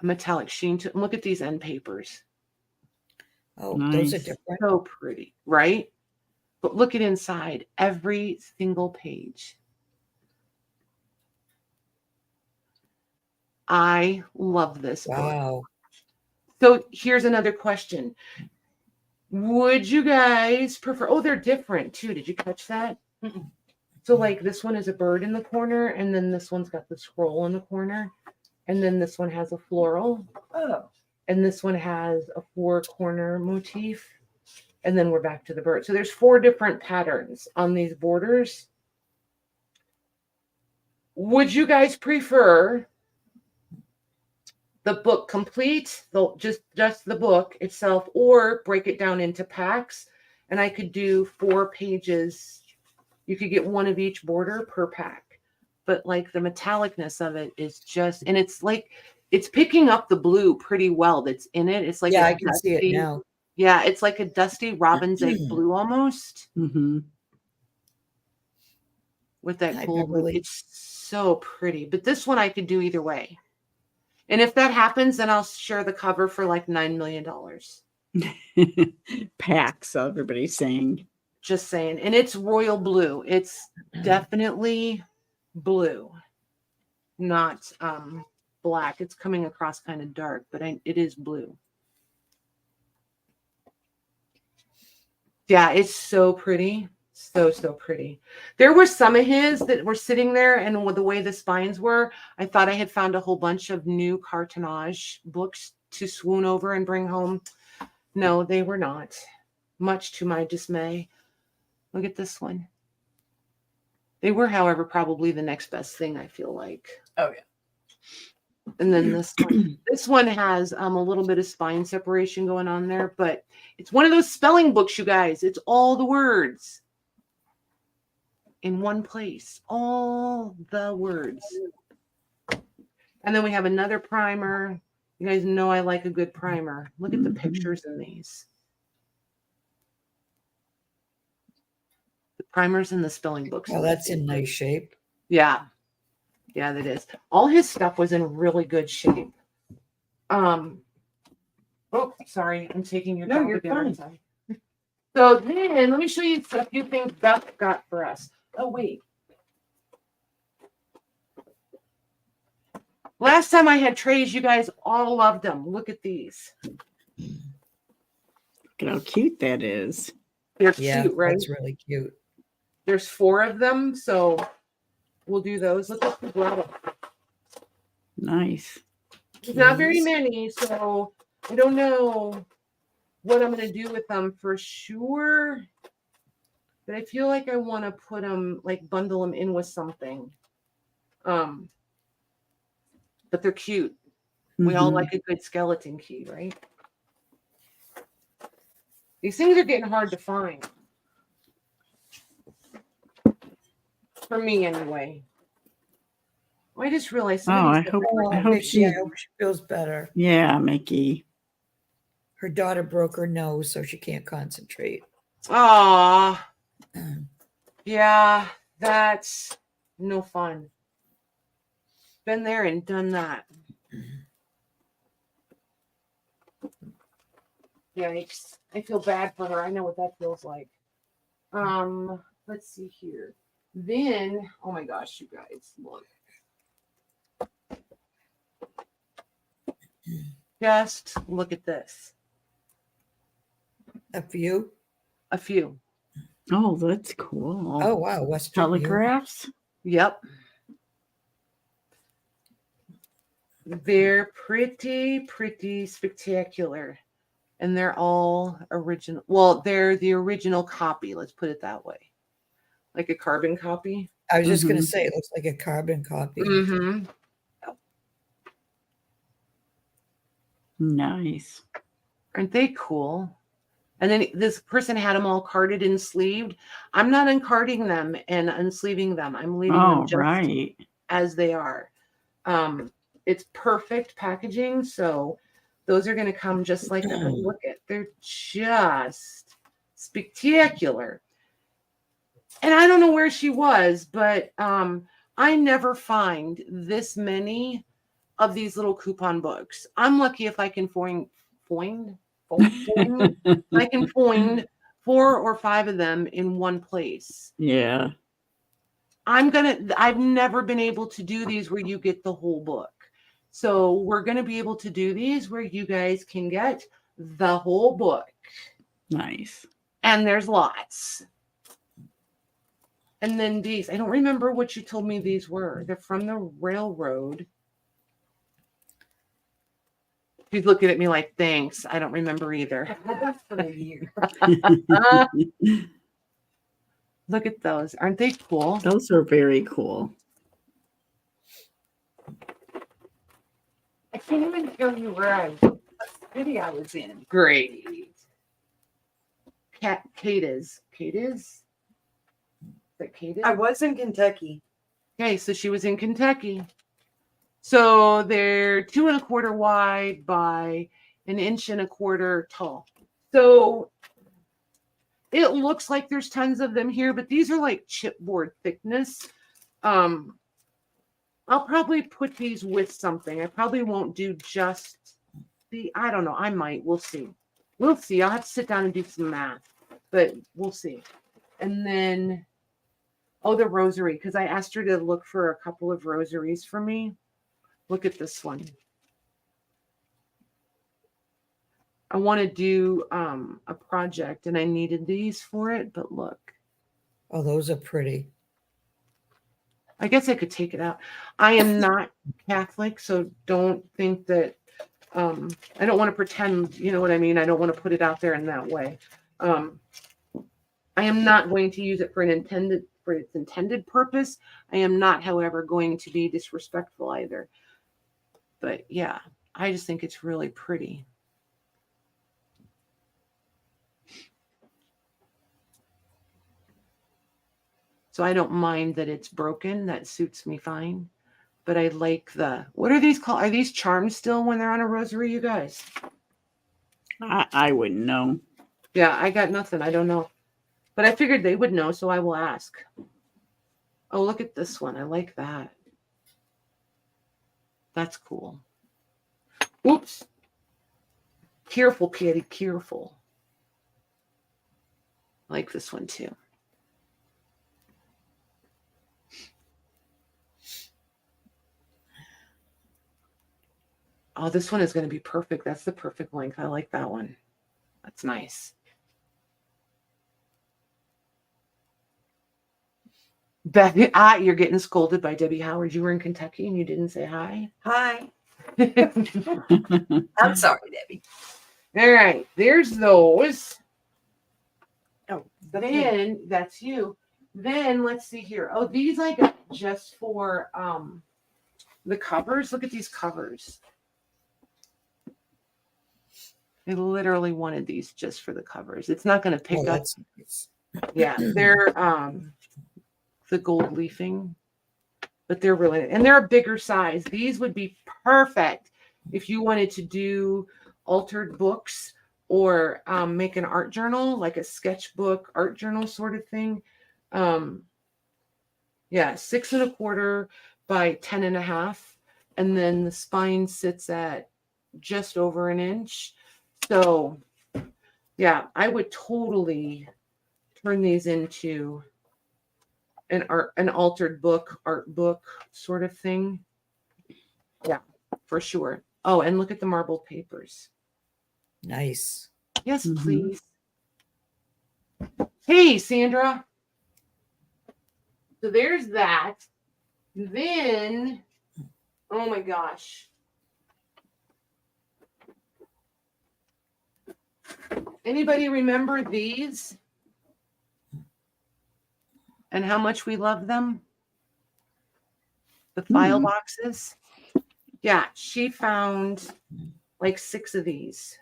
A metallic sheen to, look at these end papers. Oh, those are Nice. different. So pretty, right? But look at inside, every single page. I love this book. Wow. So here's another question. Would you guys prefer, oh, they're different too. Did you catch that? Mm-mm. So like this one is a bird in the corner, and then this one's got the scroll in the corner, and then this one has a floral, Oh, and this one has a 4-corner motif, and then we're back to the bird. So there's 4 different patterns on these borders. Would you guys prefer the book complete, just the book itself, or break it down into packs? And I could do 4 pages. You could get one of each border per pack. But like the metallicness of it is just, and it's like, it's picking up the blue pretty well that's in it. It's like, Yeah, I can see it now. Yeah, it's like a dusty robin's egg blue almost, Mm-hmm. with that Hi, cool blue. Beverly. It's so pretty. But this one I could do either way. And if that happens, then I'll share the cover for like $9 million. Packs, everybody's saying. Just saying. And it's royal blue. It's definitely blue, not black. It's coming across kind of dark, but it is blue. Yeah, it's so pretty. So pretty. There were some of his that were sitting there, and with the way the spines were, I thought I had found a whole bunch of new cartonnage books to swoon over and bring home. No, they were not. Much to my dismay. Look at this one. They were, however, probably the next best thing, I feel like. oh yeah. And then this one has a little bit of spine separation going on there, but it's one of those spelling books, you guys. It's all the words in one place, all the words. And then we have another primer. You guys know I like a good primer. Look at the pictures in these. The primers and the spelling books. Well, that's in nice shape. Yeah. Yeah, that is. All his stuff was in really good shape. Oh, sorry. I'm taking your No, dog you're to dinner. fine. Sorry. So then let me show you a few things Beth got for us. Oh, wait. Last time I had trays, you guys all loved them. Look at these. Look at how cute that is. They're Yeah, cute, right? that's really cute. There's 4 of them, so we'll do those. Look at the bottle. Nice. There's not very Keys. many, so I don't know what I'm going to do with them for sure. But I feel like I want to put them, like bundle them in with something. but they're cute. We all Mhm. like a good skeleton key, right? These things are getting hard to find. For me, anyway. I just realized some Oh, of I these. hope Oh, I hope Mickey, I she. hope she feels better. Yeah, Mickey. Her daughter broke her nose, so she can't concentrate. Aw. Yeah, that's no fun. Been there and done that. Yikes. I feel bad for her. I know what that feels like. Let's see here. Then, oh my gosh, you guys, look. Just look at this. A few? A few. Oh, that's cool. Oh, wow. Western Union. Telegraphs. Yep. They're pretty spectacular. And they're all original. Well, they're the original copy. Let's put it that way. Like a carbon copy. I was just going to Mhm. say, it looks like a carbon copy. Mm-hmm. Nice. Aren't they cool? And then this person had them all carded and sleeved. I'm not uncarding them and unsleeving them. I'm leaving them Oh, just right. as they are. It's perfect packaging. So those are going to come just like that. But look at, they're just spectacular. And I don't know where she was, but I never find this many of these little coupon books. I'm lucky if I can find I can find 4 or 5 of them in one place. Yeah. I've never been able to do these where you get the whole book. So we're going to be able to do these where you guys can get the whole book. Nice. And there's lots. And then these, I don't remember what you told me these were. They're from the railroad. She's looking at me like, thanks. I don't remember either. Look at those. Aren't they cool? Those are very cool. I can't even tell you what city I was in. Great. Kate is. Is that Kate? I was in Kentucky. Okay, so she was in Kentucky. So they're 2 1/4 wide by 1 1/4 inch tall. So it looks like there's tons of them here, but these are like chipboard thickness. I'll probably put these with something. I probably won't do just I don't know. I might. We'll see. We'll see. I'll have to sit down and do some math, but we'll see. And then, oh, the rosary, because I asked her to look for a couple of rosaries for me. Look at this one. I want to do a project, and I needed these for it, but look. Oh, those are pretty. I guess I could take it out. I am not Catholic, so don't think that I don't want to pretend, you know what I mean? I don't want to put it out there in that way. I am not going to use it for its intended purpose. I am not, however, going to be disrespectful either. But yeah, I just think it's really pretty. So I don't mind that it's broken. That suits me fine. But I like what are these called? Are these charms still when they're on a rosary, you guys? I wouldn't know. Yeah, I got nothing. I don't know. But I figured they would know, so I will ask. Oh, look at this one. I like that. That's cool. Oops. Careful, Kitty, careful. I like this one too. Oh, this one is going to be perfect. That's the perfect length. I like that one. That's nice. Beth, you're getting scolded by Debbie Howard. You were in Kentucky and you didn't say hi. Hi. All I'm sorry, Debbie. right, there's those. Oh, Then that's you. Then let's see here. Oh, these I got just for The covers, look at these covers. I literally wanted these just for the covers. It's not going to pick Oh, up. that's nice. Yeah, they're the gold leafing, but they're really, and they're a bigger size. These would be perfect if you wanted to do altered books or make an art journal, like a sketchbook art journal sort of thing. Yeah, 6 1/4 by 10 1/2, and then the spine sits at just over an inch. So yeah, I would totally turn these into an altered book, art book sort of thing. Yeah, for sure. Oh, and look at the marbled papers. Nice. Yes, Mhm. please. Hey, Sandra. So there's that. Then, oh my gosh. Anybody remember these? And how much we love them? The file boxes. Yeah, she found like 6 of these.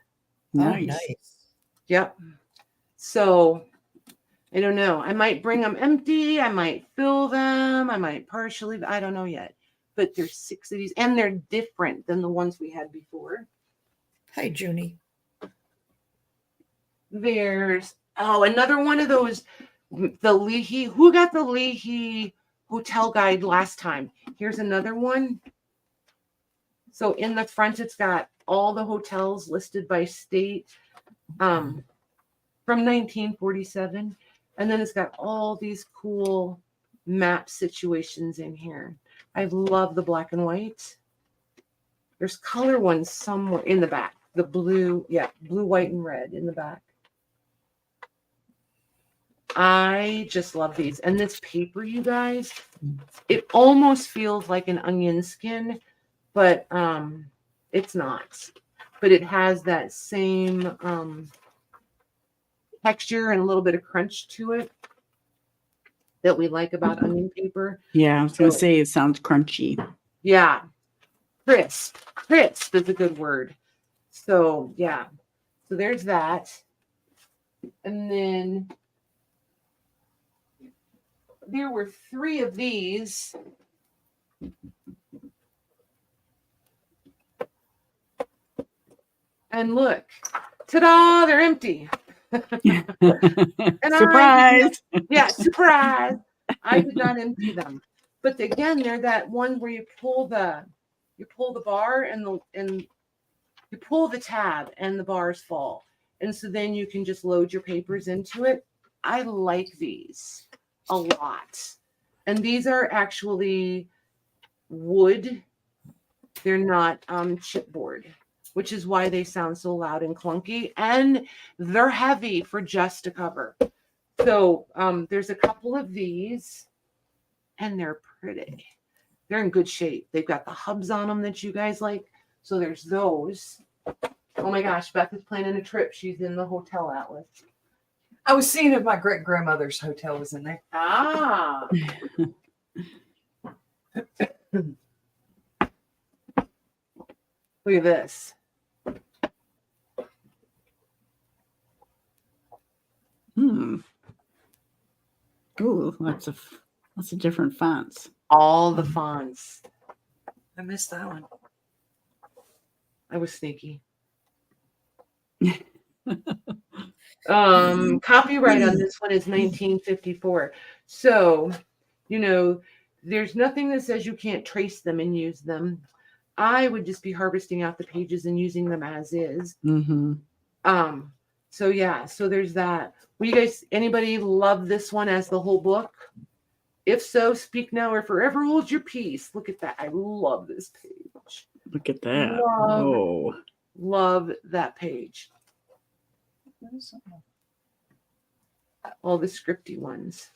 Nice. Oh, nice. Yep. So I don't know. I might bring them empty. I might fill them. I might partially. I don't know yet. But there's 6 of these, and they're different than the ones we had before. Hi, Junie. There's another one of those. The Leahy. Who got the Leahy hotel guide last time? Here's another one. So in the front, it's got all the hotels listed by state from 1947. And then it's got all these cool map situations in here. I love the black and white. There's color ones somewhere in the back. The blue, blue, white, and red in the back. I just love these. And this paper, you guys, it almost feels like an onion skin, but it's not. But it has that same texture and a little bit of crunch to it that we like about onion paper. Yeah, I was going to say it sounds crunchy. Yeah. Crisp. Crisp is a good word. So, yeah. So there's that. And then there were 3 of these. And look, ta-da, they're empty. Surprise! Surprise. I did not empty them. But again, they're that one where you pull the bar and you pull the tab and the bars fall. And so then you can just load your papers into it. I like these a lot. And these are actually wood. They're not chipboard, which is why they sound so loud and clunky. And they're heavy for just a cover. So there's a couple of these, and they're pretty. They're in good shape. They've got the hubs on them that you guys like. So there's those. Oh my gosh, Beth is planning a trip. She's in the hotel atlas. I was seeing if my great grandmother's hotel was in there. Ah. Look at this. Ooh, lots of different fonts. All the fonts. I missed that one. I was sneaky. Copyright on this one is 1954. So, there's nothing that says you can't trace them and use them. I would just be harvesting out the pages and using them as is. Mm-hmm. So there's that. Will you guys, anybody love this one as the whole book? If so, speak now or forever hold your peace. Look at that. I love this page. Look at that. Love that page. All the scripty ones.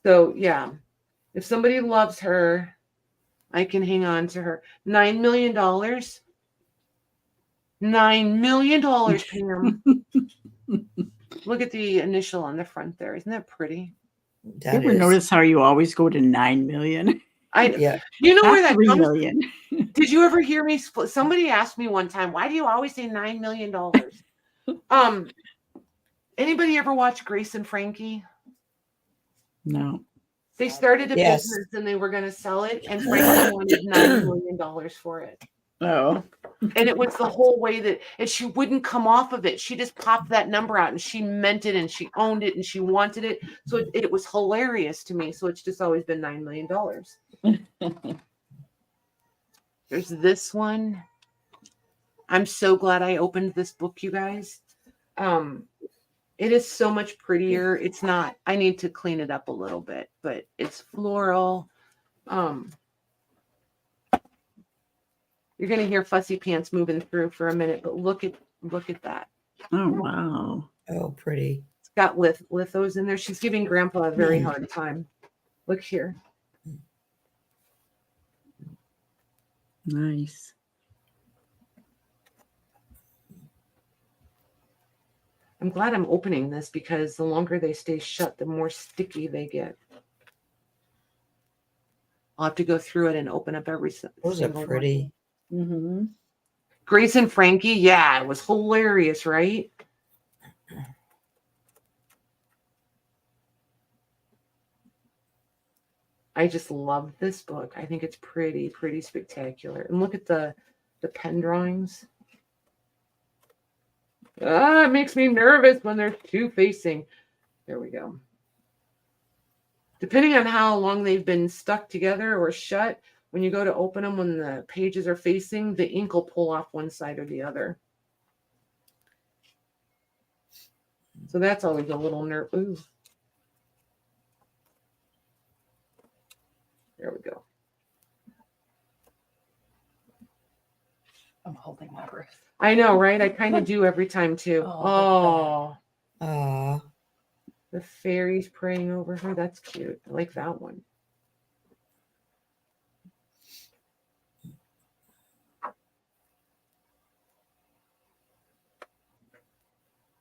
So yeah, if somebody loves her, I can hang on to her. $9 million. $9 million, Pam. Look at the initial on the front there. Isn't that pretty? You ever notice how you always go to 9 million? Yeah. You know where That's that 3 comes million. Did you ever hear me? Somebody asked me one time, why do you always say $9 million? Anybody ever watch Grace and Frankie? No. They started a Yes. business and they were going to sell it, and Frankie wanted $9 million for it. Oh. And it was the whole way that, and she wouldn't come off of it. She just popped that number out and she meant it and she owned it and she wanted it. So it was hilarious to me. So it's just always been $9 million. There's this one. I'm so glad I opened this book, you guys. It is so much prettier. It's not, I need to clean it up a little bit, but it's floral. You're going to hear Fussy Pants moving through for a minute, but look at that. Oh, wow. Oh, pretty. It's got lithos in there. She's giving Grandpa a very hard time. Look here. Nice. I'm glad I'm opening this because the longer they stay shut, the more sticky they get. I'll have to go through it and open up every Those are pretty. Mm-hmm. Grace and Frankie, yeah, it was hilarious, right? I just love this book. I think it's pretty spectacular. And look at the pen drawings. It makes me nervous when there's two facing. There we go. Depending on how long they've been stuck together or shut, when you go to open them, when the pages are facing, the ink will pull off one side or the other. So that's always a little nerve. Ooh. There we go. I'm holding my breath. I know, right? I kind of do every time too. Oh, Aw. The fairies praying over her. That's cute. I like that one.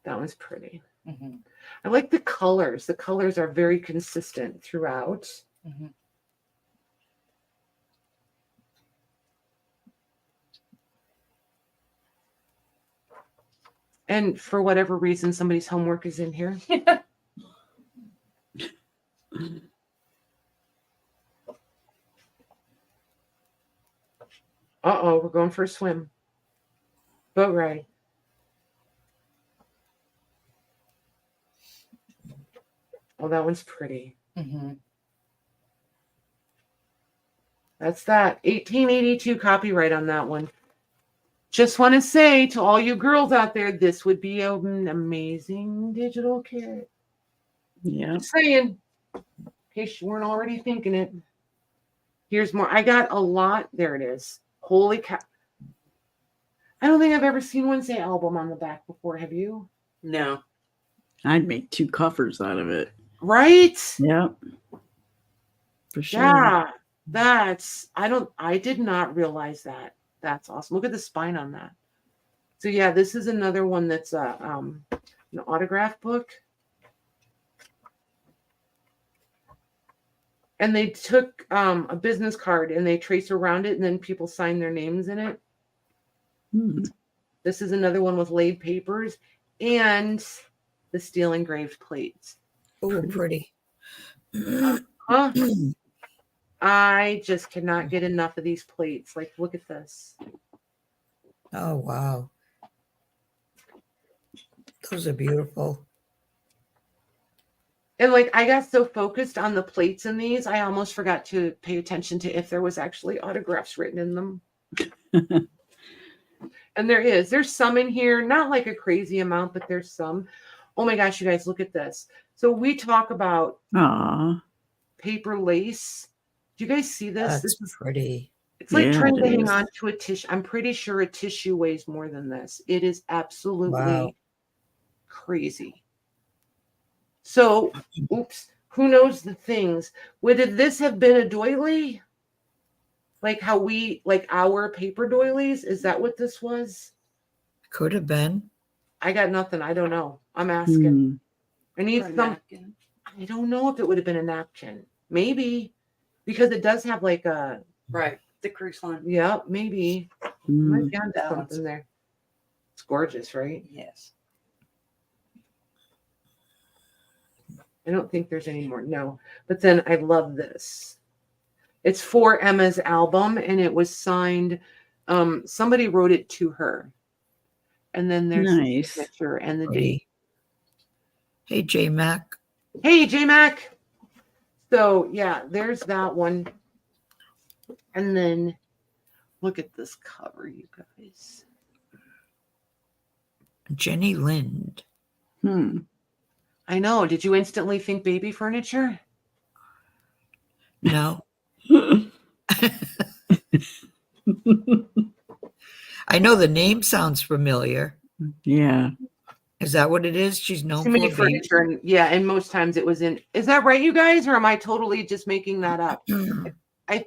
That one's pretty. Mm-hmm. I like the colors. The colors are very consistent throughout. Mm-hmm. And for whatever reason, somebody's homework is in here. Uh-oh, we're going for a swim. Boat ride. Oh, that one's pretty. Mm-hmm. That's that. 1882 copyright on that one. Just want to say to all you girls out there, this would be an amazing digital kit. Yeah. Just saying, in case you weren't already thinking it. Here's more. I got a lot. There it is. Holy cow. I don't think I've ever seen one say album on the back before. Have you? No. I'd make 2 covers out of it. Right? Yep. For sure. Yeah. I did not realize that. That's awesome. Look at the spine on that. So yeah, this is another one that's an autograph book. And they took a business card and they trace around it and then people sign their names in it. This is another one with laid papers and the steel engraved plates. Oh, pretty. Huh? I just cannot get enough of these plates. Like, look at this. Oh, wow. Those are beautiful. And like, I got so focused on the plates in these, I almost forgot to pay attention to if there was actually autographs written in them. And there's some in here, not like a crazy amount, but there's some. Oh my gosh, you guys, look at this. So we talk about paper lace. Do you guys see this? That's This is pretty. It's like trying it to hang is. on to a tissue. I'm pretty sure a tissue weighs more than this. It is absolutely Wow. crazy. So, oops, who knows the things? Would this have been a doily? Like how like our paper doilies? Is that what this was? Could have been. I got nothing. I don't know. I'm asking. I need Or a some. napkin. I don't know if it would have been a napkin. Maybe. because it does have like a, Right. The cruise line. yeah, maybe. Might Mm. be onto That something one's- there. It's gorgeous, right? Yes. I don't think there's any more. No. But then I love this. It's for Emma's album and it was signed. Somebody wrote it to her. And then there's the Nice. signature and the date. Hey, J Mac. Hey, J Mac. So yeah, there's that one. And then look at this cover, you guys. Jenny Lind. Hmm. I know. Did you instantly think baby furniture? No. I know the name sounds familiar. Yeah. Is that what it is? She's known Too for many baby. furniture, and yeah, and most times it was in. Is that right, you guys, or am I totally just making that up?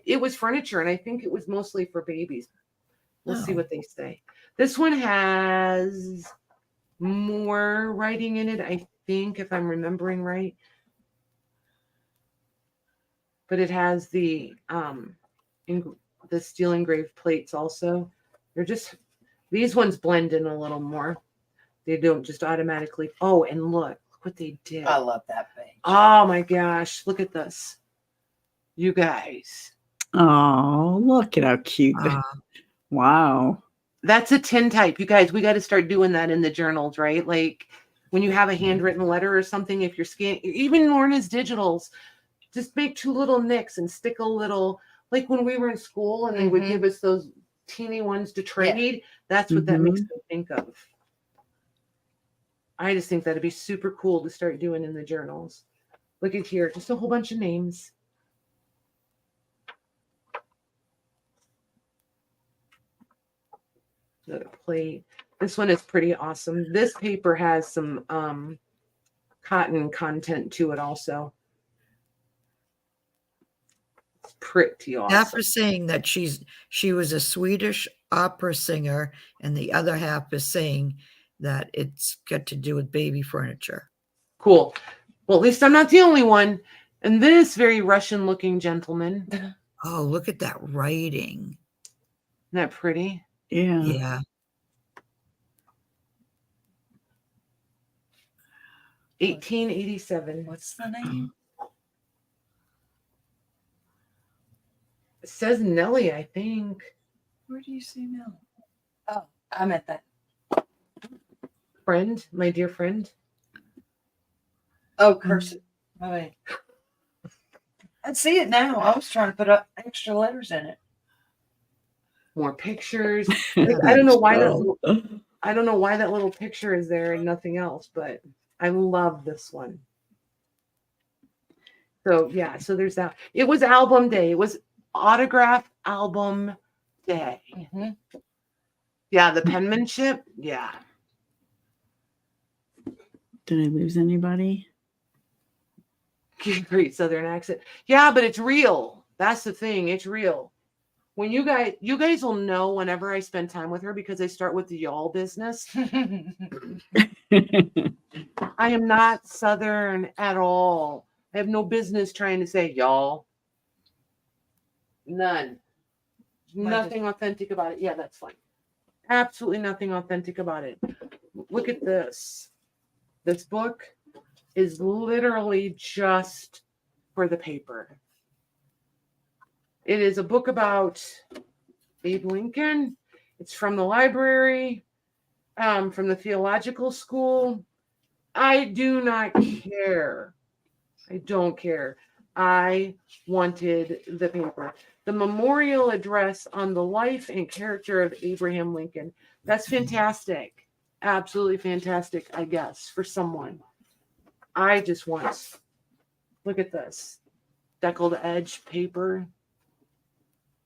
It was furniture, and I think it was mostly for babies. We'll see Oh. what they say. This one has more writing in it, I think, if I'm remembering right. But it has the steel engraved plates also. They're just, these ones blend in a little more. They don't just automatically. Oh, and look what they did. I love that page. Oh my gosh, look at this. You guys. Oh, look at how cute. Wow. That's a tintype. You guys, we got to start doing that in the journals, right? Like when you have a handwritten letter or something, if you're scanning, even Lorna's digitals, just make two little nicks and stick a little, like when we were in school and they would Mhm. give us those teeny ones to trade. That's what that makes me think of. I just think that'd be super cool to start doing in the journals. Look at here, just a whole bunch of names. The plate. This one is pretty awesome. This paper has some cotton content to it also. It's pretty awesome. Half is saying that she was a Swedish opera singer, and the other half is saying that it's got to do with baby furniture. Cool. Well, at least I'm not the only one. And this very Russian looking gentleman. Isn't Oh, look at that writing. that pretty? Yeah. Yeah. 1887. What's the name? It says Nelly, I think. Where do you see now? Oh, I'm at that. Friend, my dear friend. Oh, curse it. Oh, wait. I see it now. I was trying to put up extra letters in it. More pictures. Like, I don't know why So- I don't know why that little picture is there and nothing else, but I love this one. So yeah, so there's that. It was album day. It was autograph album day. Mhm. Yeah, the penmanship. Yeah. Did I lose anybody? Great Southern accent. Yeah, but it's real. That's the thing. It's real. When you guys will know whenever I spend time with her because I start with the y'all business. I am not Southern at all. I have no business trying to say y'all. None. Nothing authentic about it. Yeah, that's fine. Absolutely nothing authentic about it. Look at this. This book is literally just for the paper. It is a book about Abe Lincoln. It's from the library, from the theological school. I do not care. I don't care. I wanted the paper. The memorial address on the life and character of Abraham Lincoln. That's fantastic. Absolutely fantastic, I guess, for someone. I just want, look at this. Deckled edge paper.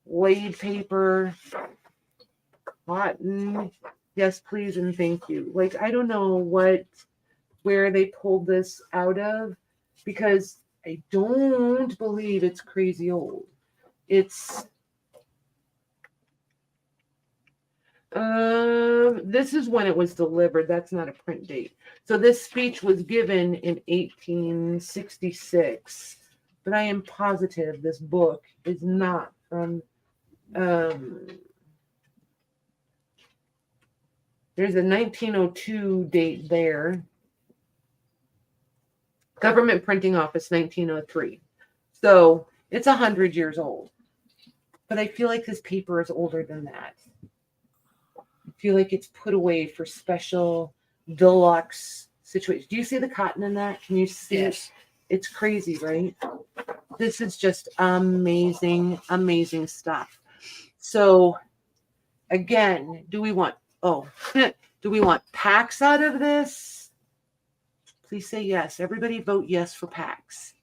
Laid paper. Cotton. Yes, please, and thank you. Like, I don't know where they pulled this out of, because I don't believe it's crazy old. It's this is when it was delivered. That's not a print date. So this speech was given in 1866. but I am positive this book is not from. There's a 1902 date there. Government Printing Office, 1903. So it's 100 years old. But I feel like this paper is older than that. I feel like it's put away for special deluxe situations. Do you see the cotton in that? Can you see Yes. it? It's crazy, right? This is just amazing, amazing stuff. So again, do we want packs out of this? Please say yes. Everybody vote yes for packs.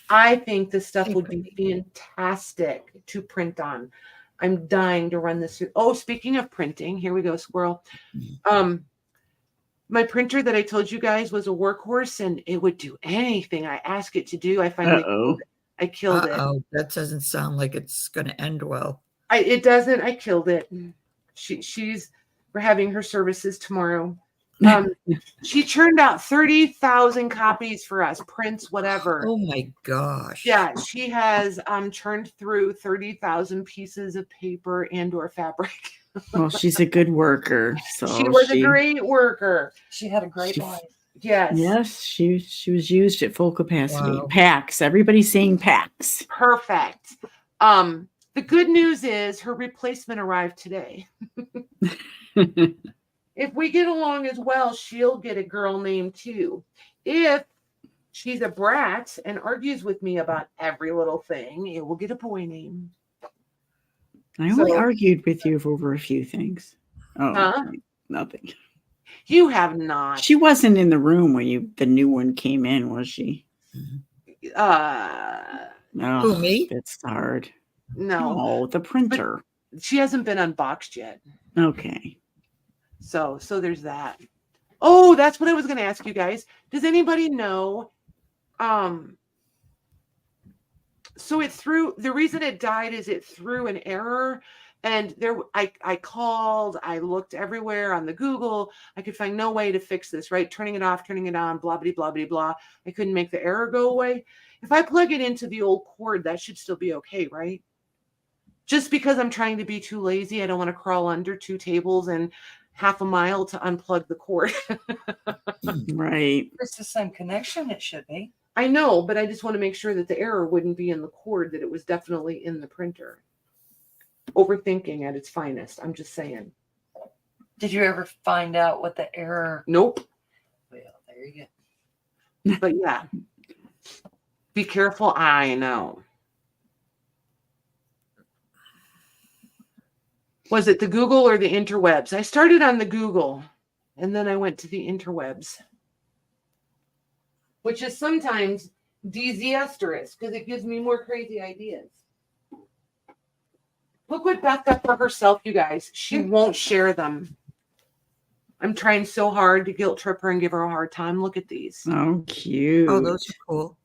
I think this stuff would be fantastic to print on. I'm dying to run this through. Oh, speaking of printing, here we go, squirrel. My printer that I told you guys was a workhorse, and it would do anything I ask it to do. I finally killed it. Oh, that doesn't sound like it's going to end well. It doesn't. I killed it. We're having her services tomorrow. She churned out 30,000 copies for us, prints, whatever. Oh my gosh. Yeah, she has churned through 30,000 pieces of paper and/or fabric. Well, she's a good worker. So she was a great worker. She had a great life. Yes. Yes, she was used at full capacity. Wow. Packs. Everybody's saying packs. Perfect. The good news is her replacement arrived today. If we get along as well, she'll get a girl name too. If she's a brat and argues with me about every little thing, it will get a boy name. I only argued with you over a few things. Oh, nothing. You have not. She wasn't in the room when the new one came in, was she? No, Who, me? That's hard. no. Oh, the printer. She hasn't been unboxed yet. Okay. So there's that. Oh, that's what I was going to ask you guys. Does anybody know? So the reason it died is it threw an error, and I called, I looked everywhere on the Google. I could find no way to fix this, right? Turning it off, turning it on, blah, blah, blah, blah, blah. I couldn't make the error go away. If I plug it into the old cord, that should still be okay, right? Just because I'm trying to be too lazy, I don't want to crawl under 2 tables and half a mile to unplug the cord. Right. If it's the same connection, it should be. I know, but I just want to make sure that the error wouldn't be in the cord, that it was definitely in the printer. Overthinking at its finest. I'm just saying. Did you ever find out what the error? Nope. Well, there you go. But yeah. Be careful. I know. Was it the Google or the interwebs? I started on the Google and then I went to the interwebs, which is sometimes disastrous because it gives me more crazy ideas. Look what Beth got for herself, you guys. She won't share them. I'm trying so hard to guilt trip her and give her a hard time. Look at these. Oh, cute. Oh, those are cool.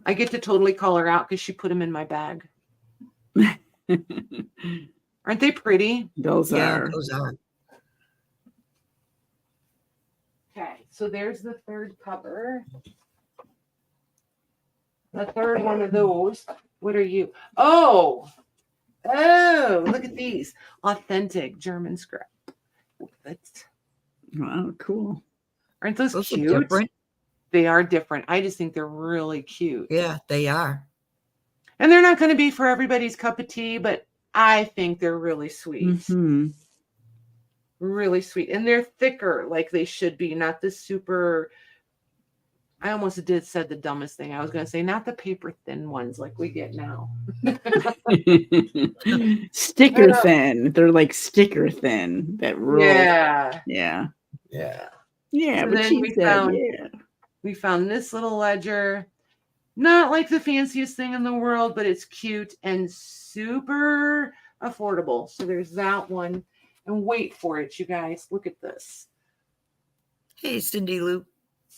I get to totally call her out because she put them in my bag. Aren't they pretty? Those are. Those are. Okay, so there's the third cover. The third one of those. What are you? Oh, look at these. Authentic German scrap. Wow, cool. Aren't those Those are cute? different. They are different. I just think they're really cute. Yeah, they are. And they're not going to be for everybody's cup of tea, but I think they're really sweet. Mm-hmm. Really sweet. And they're thicker like they should be, not the super. I almost said the dumbest thing. I was going to say, not the paper thin ones like we get now. Sticker thin. They're like sticker thin. That roll. Yeah. Yeah. Yeah. Yeah. So But then she we said, found- yeah. We found this little ledger. Not like the fanciest thing in the world, but it's cute and super affordable. So there's that one. And wait for it, you guys. Look at this. Hey, Cindy Lou.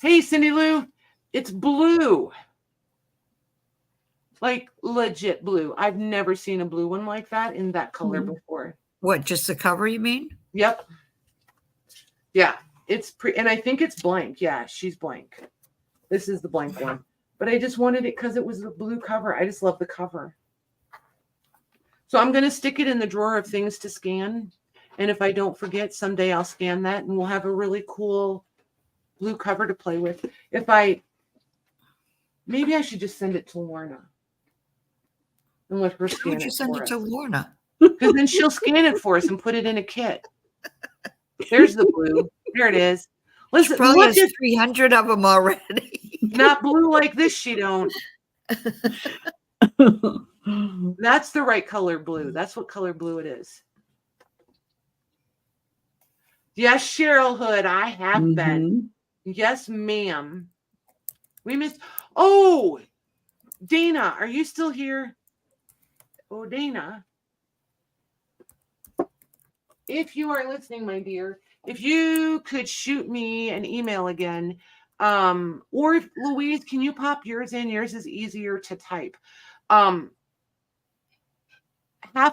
Hey, Cindy Lou. It's blue. Like legit blue. I've never seen a blue one like that in that color before. What, just the cover, you mean? Yep. Yeah. and I think it's blank. Yeah, she's blank. This is the blank one. But I just wanted it because it was the blue cover. I just love the cover. So I'm going to stick it in the drawer of things to scan. And if I don't forget, someday I'll scan that and we'll have a really cool blue cover to play with. Maybe I should just send it to Lorna and let her Why scan would you it send for it us. to Lorna? Because then she'll scan it for us and put it in a kit. There's the blue. There it is. She Listen, probably look has at 300 of them already. not blue like this. She don't. That's the right color blue. That's what color blue it is. Yes, Cheryl Hood, I have been. Yes, ma'am. We missed. Oh, Dana, are you still here? Oh, Dana. If you are listening, my dear, if you could shoot me an email again, or if Louise, can you pop yours in? Yours is easier to type. Half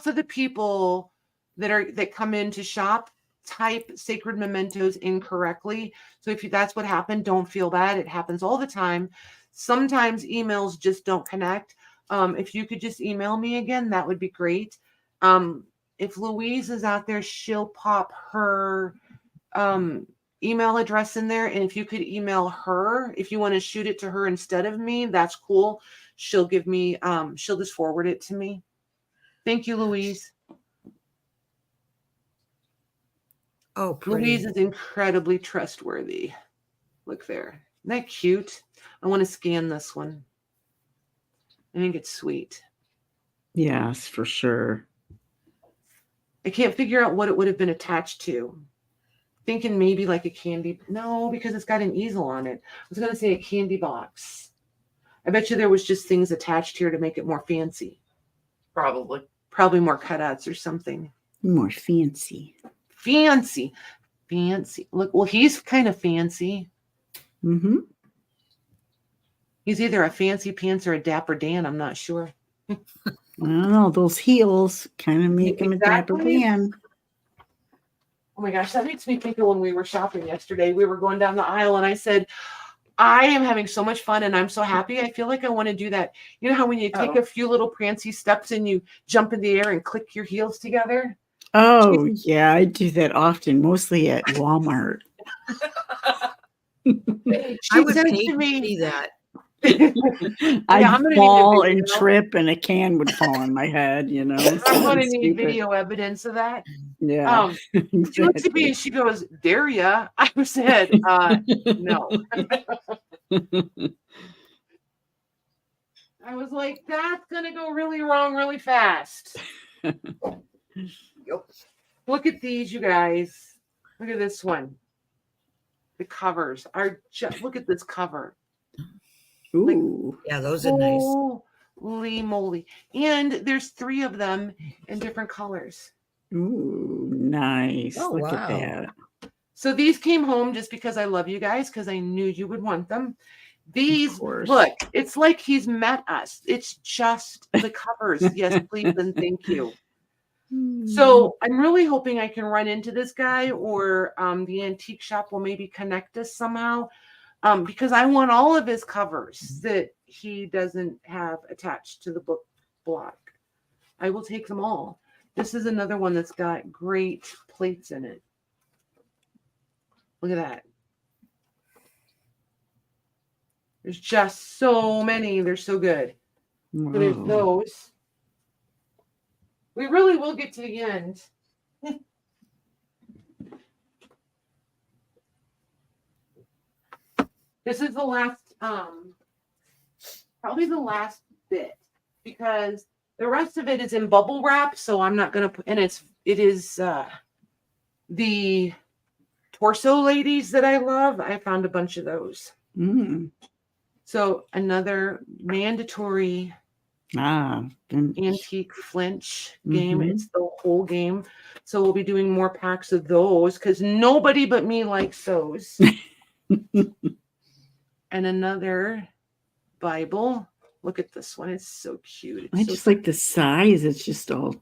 of the people that come in to shop type SacredMementos incorrectly. So if that's what happened, don't feel bad. It happens all the time. Sometimes emails just don't connect. If you could just email me again, that would be great. If Louise is out there, she'll pop her email address in there. And if you could email her, if you want to shoot it to her instead of me, that's cool. She'll give me, she'll just forward it to me. Thank you, Louise. Oh, pretty. Louise is incredibly trustworthy. Look there. Isn't that cute? I want to scan this one. I think it's sweet. Yes, for sure. I can't figure out what it would have been attached to. Thinking maybe like a candy. No, because it's got an easel on it. I was going to say a candy box. I bet you there was just things attached here to make it more fancy. Probably more cutouts or something. More fancy. Fancy. Look, well, he's kind of fancy. He's either a fancy pants or a Dapper Dan. I'm not sure. I don't know. Those heels kind of make him a Dapper Dan. Oh my gosh, that makes me think of when we were shopping yesterday. We were going down the aisle and I said, I am having so much fun and I'm so happy. I feel like I want to do that. You know how when you take a few little prancy steps and you jump in the air and click your heels together? Oh, yeah, I do that often, mostly at Walmart. I would said pay to to me see that. I'd fall and trip and a can would fall on my head, you know. I'm going to need video evidence of that. Yeah. She looks at me and she goes, dare ya? I said, no. I was like, that's going to go really wrong really fast. Look at these, you guys. Look at this one. The covers are just, look at this cover. Ooh. Yeah, those are nice. Holy moly. And there's 3 of them in different colors. Ooh, nice. Oh, Look wow. at that. So these came home just because I love you guys, because I knew you would want them. These, course. look, it's like he's met us. It's just the covers. Yes, please, and thank you. So I'm really hoping I can run into this guy, or the antique shop will maybe connect us somehow, because I want all of his covers that he doesn't have attached to the book block. I will take them all. This is another one that's got great plates in it. Look at that. There's just so many. They're so good. Wow. So there's those. We really will get to the end. This is the last, probably the last bit, because the rest of it is in bubble wrap. So I'm not going to put, and it is the torso ladies that I love. I found a bunch of those. So another mandatory antique flinch game. It's the whole game. So we'll be doing more packs of those because nobody but me likes those. And another Bible. Look at this one. It's so cute. I just like the size. It's just all.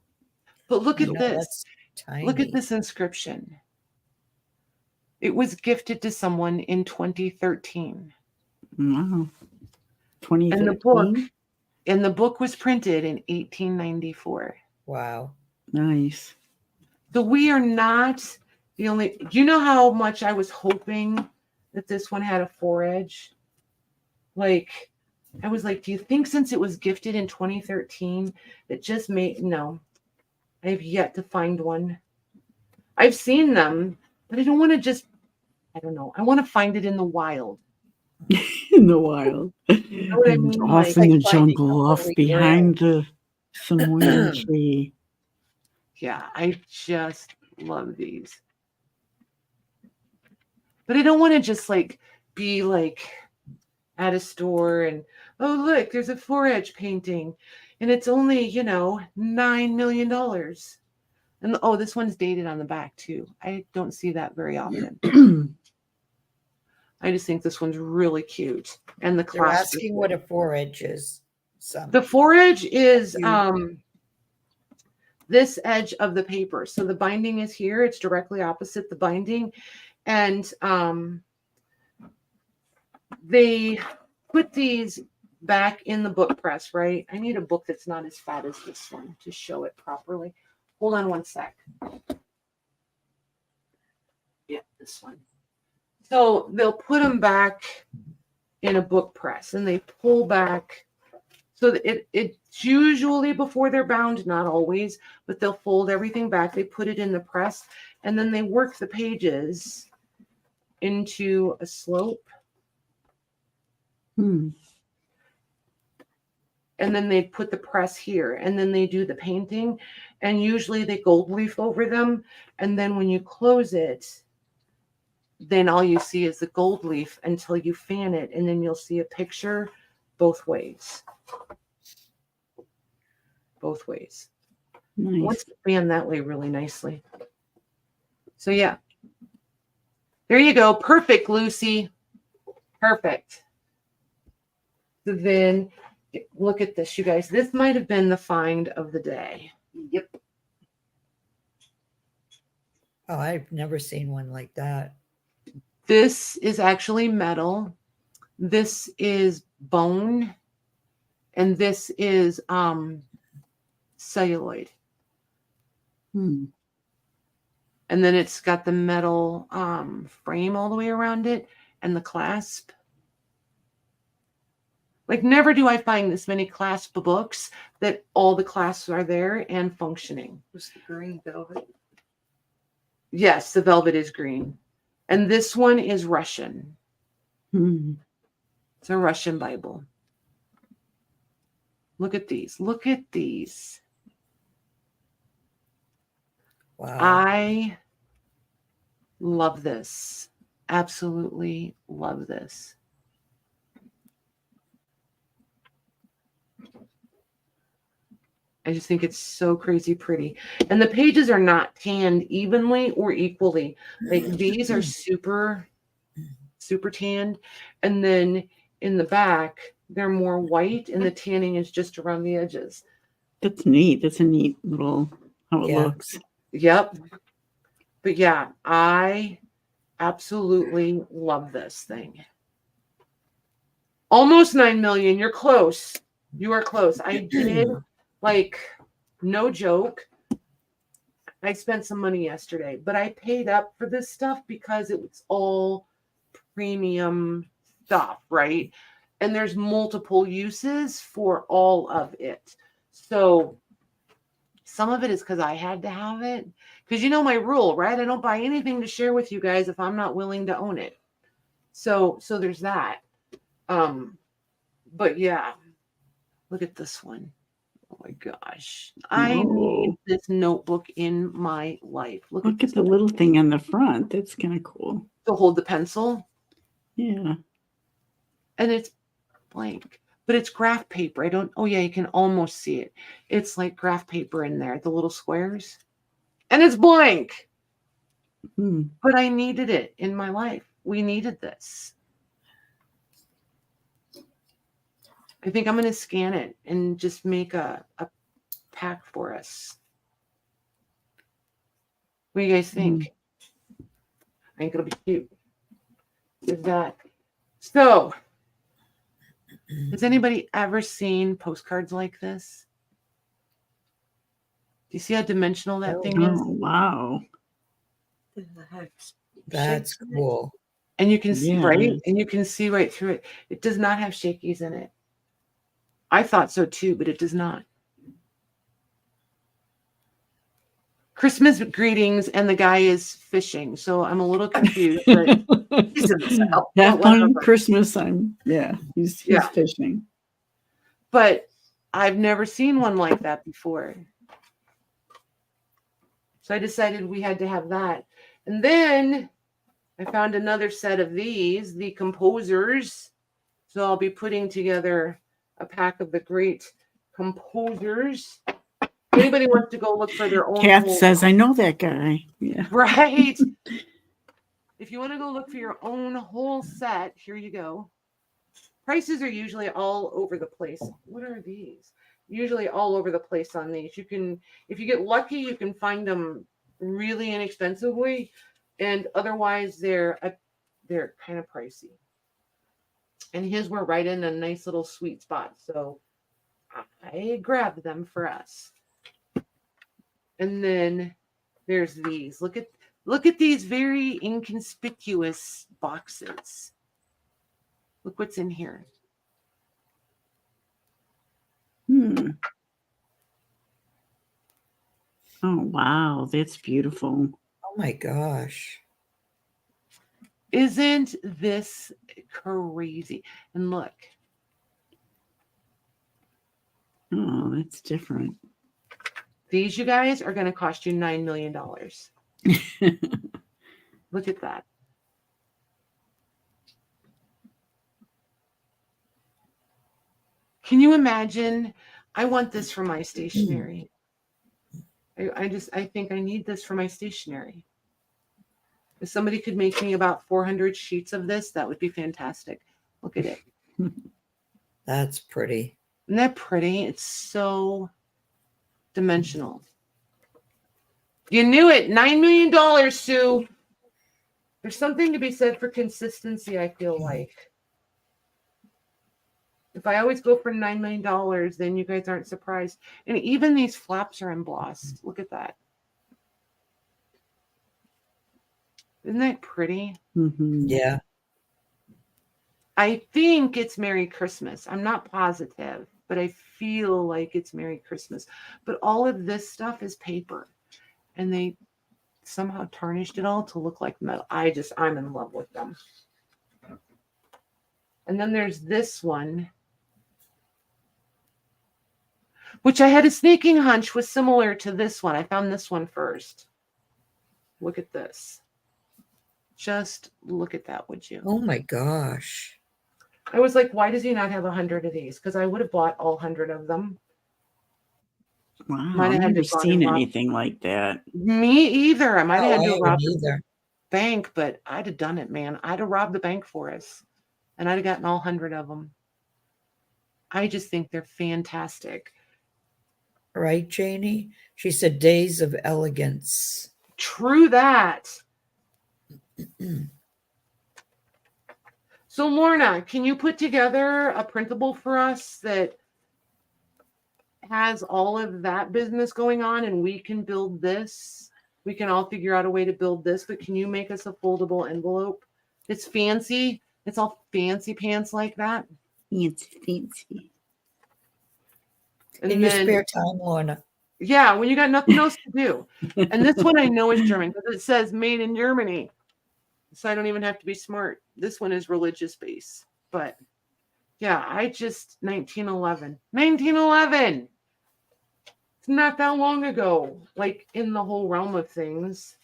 But look at Yeah, this. that's tiny. Look at this inscription. It was gifted to someone in 2013. Wow. And the book 2013? was printed in 1894. Wow. Nice. So we are not the only. Do you know how much I was hoping that this one had a 4-edge? Like, I was like, do you think since it was gifted in 2013, that just made no? I have yet to find one. I've seen them, but I don't want to just. I don't know. I want to find it in the wild. In the wild. You know what I mean? Off Like, in the like finding jungle, a off holy behind the Samoyed tree. yeah, I just love these. But I don't want to just like be like at a store and, oh, look, there's a 4-edge painting and it's only, $9 million. And oh, this one's dated on the back too. I don't see that very often. I just think this one's really cute. And the They're clasp. asking what a 4-edge is. Some. The 4-edge is You- this edge of the paper. So the binding is here. It's directly opposite the binding. And they put these back in the book press, right? I need a book that's not as fat as this one to show it properly. Hold on one sec. Yeah, this one. So they'll put them back in a book press and they pull back. So it's usually before they're bound, not always, but they'll fold everything back. They put it in the press and then they work the pages into a slope. Hmm. And then they put the press here and then they do the painting and usually they gold leaf over them. And then when you close it, then all you see is the gold leaf until you fan it. And then you'll see a picture both ways. Both ways. Nice. Once you fan that way really nicely. So yeah. There you go. Perfect, Lucy. Perfect. So then look at this, you guys. This might have been the find of the day. Yep. Oh, I've never seen one like that. This is actually metal. This is bone. And this is celluloid. Hmm. And then it's got the metal frame all the way around it and the clasp. Like, never do I find this many clasp books that all the clasps are there and functioning. Was the green velvet? Yes, the velvet is green. And this one is Russian. Hmm. It's a Russian Bible. Look at these. Look at these. Wow. I love this. Absolutely love this. I just think it's so crazy pretty. And the pages are not tanned evenly or equally. Like, these are super, super tanned. And then in the back, they're more white and the tanning is just around the edges. That's neat. That's a neat little how it Yeah. looks. Yep. But yeah, I absolutely love this thing. Almost 9 million. You're close. You are close. I did, like, no joke. I spent some money yesterday, but I paid up for this stuff because it was all premium stuff, right? And there's multiple uses for all of it. So some of it is because I had to have it. Because you know my rule, right? I don't buy anything to share with you guys if I'm not willing to own it. So there's that. But yeah, look at this one. Oh my gosh. I need this notebook in my life. Look Look at at the little thing on the front. That's kind of cool. to hold the pencil. Yeah. And it's blank, but it's graph paper. Oh yeah, you can almost see it. It's like graph paper in there, the little squares. And it's blank. Hmm. But I needed it in my life. We needed this. I think I'm going to scan it and just make a pack for us. What do you guys think? I think it'll be cute. There's that. So, has anybody ever seen postcards like this? Do you see how dimensional that thing is? Oh, wow. That's cool. And you can see, Yeah, right? it is. And you can see right through it. It does not have shakies in it. I thought so too, but it does not. Christmas greetings, and the guy is fishing. So I'm a little confused, but he's himself. Half Whatever. on Christmas. He's Yeah. fishing. But I've never seen one like that before. So I decided we had to have that. And then I found another set of these, the composers. So I'll be putting together a pack of the great composers. If anybody wants to go look for their own. Kath says, I know that guy. Yeah. Right. If you want to go look for your own whole set, here you go. Prices are usually all over the place. What are these? Usually all over the place on these. You can, if you get lucky, you can find them really inexpensively, and otherwise they're kind of pricey. And his were right in a nice little sweet spot, so I grabbed them for us. And then there's these. Look at these very inconspicuous boxes. Look what's in here. Oh, wow. That's beautiful. Oh my gosh. Isn't this crazy? And look. Oh, that's different. These, you guys, are going to cost you $9 million. Look at that. Can you imagine? I want this for my stationery. I think I need this for my stationery. If somebody could make me about 400 sheets of this, that would be fantastic. Look at it. That's pretty. Isn't that pretty? It's so dimensional. You knew it. $9 million, Sue. There's something to be said for consistency, I feel like. If I always go for $9 million, then you guys aren't surprised. And even these flaps are embossed. Look at that. Isn't that pretty? Mm-hmm. Yeah. I think it's Merry Christmas. I'm not positive, but I feel like it's Merry Christmas. But all of this stuff is paper. And they somehow tarnished it all to look like metal. I'm in love with them. And then there's this one, which I had a sneaking hunch was similar to this one. I found this one first. Look at this. Just look at that, would you? Oh my gosh. I was like, why does he not have 100 of these? Because I would have bought all 100 of them. Wow. Might have I've had never to gone seen and rob- anything like that. Me either. I might have had to rob the either. bank, but I'd have done it, man. I'd have robbed the bank for us. And I'd have gotten all 100 of them. I just think they're fantastic. Right, Janie? She said days of elegance. True that. So, Lorna, can you put together a printable for us that has all of that business going on, and we can build this? We can all figure out a way to build this, but can you make us a foldable envelope? It's fancy. It's all fancy pants like that. It's fancy. And In your then, spare time, Lorna. yeah, when you got nothing else to do. And this one I know is German because it says made in Germany. So I don't even have to be smart. This one is religious base. But yeah, 1911. 1911. It's not that long ago, like in the whole realm of things.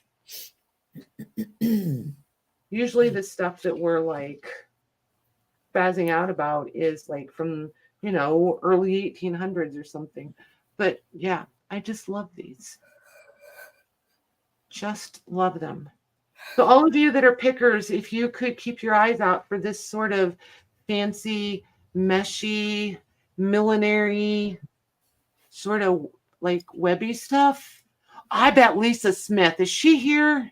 Usually the stuff that we're like spazzing out about is like from, early 1800s or something. But yeah, I just love these. Just love them. So all of you that are pickers, if you could keep your eyes out for this sort of fancy, meshy, millinery, sort of like webby stuff. I bet Lisa Smith, is she here?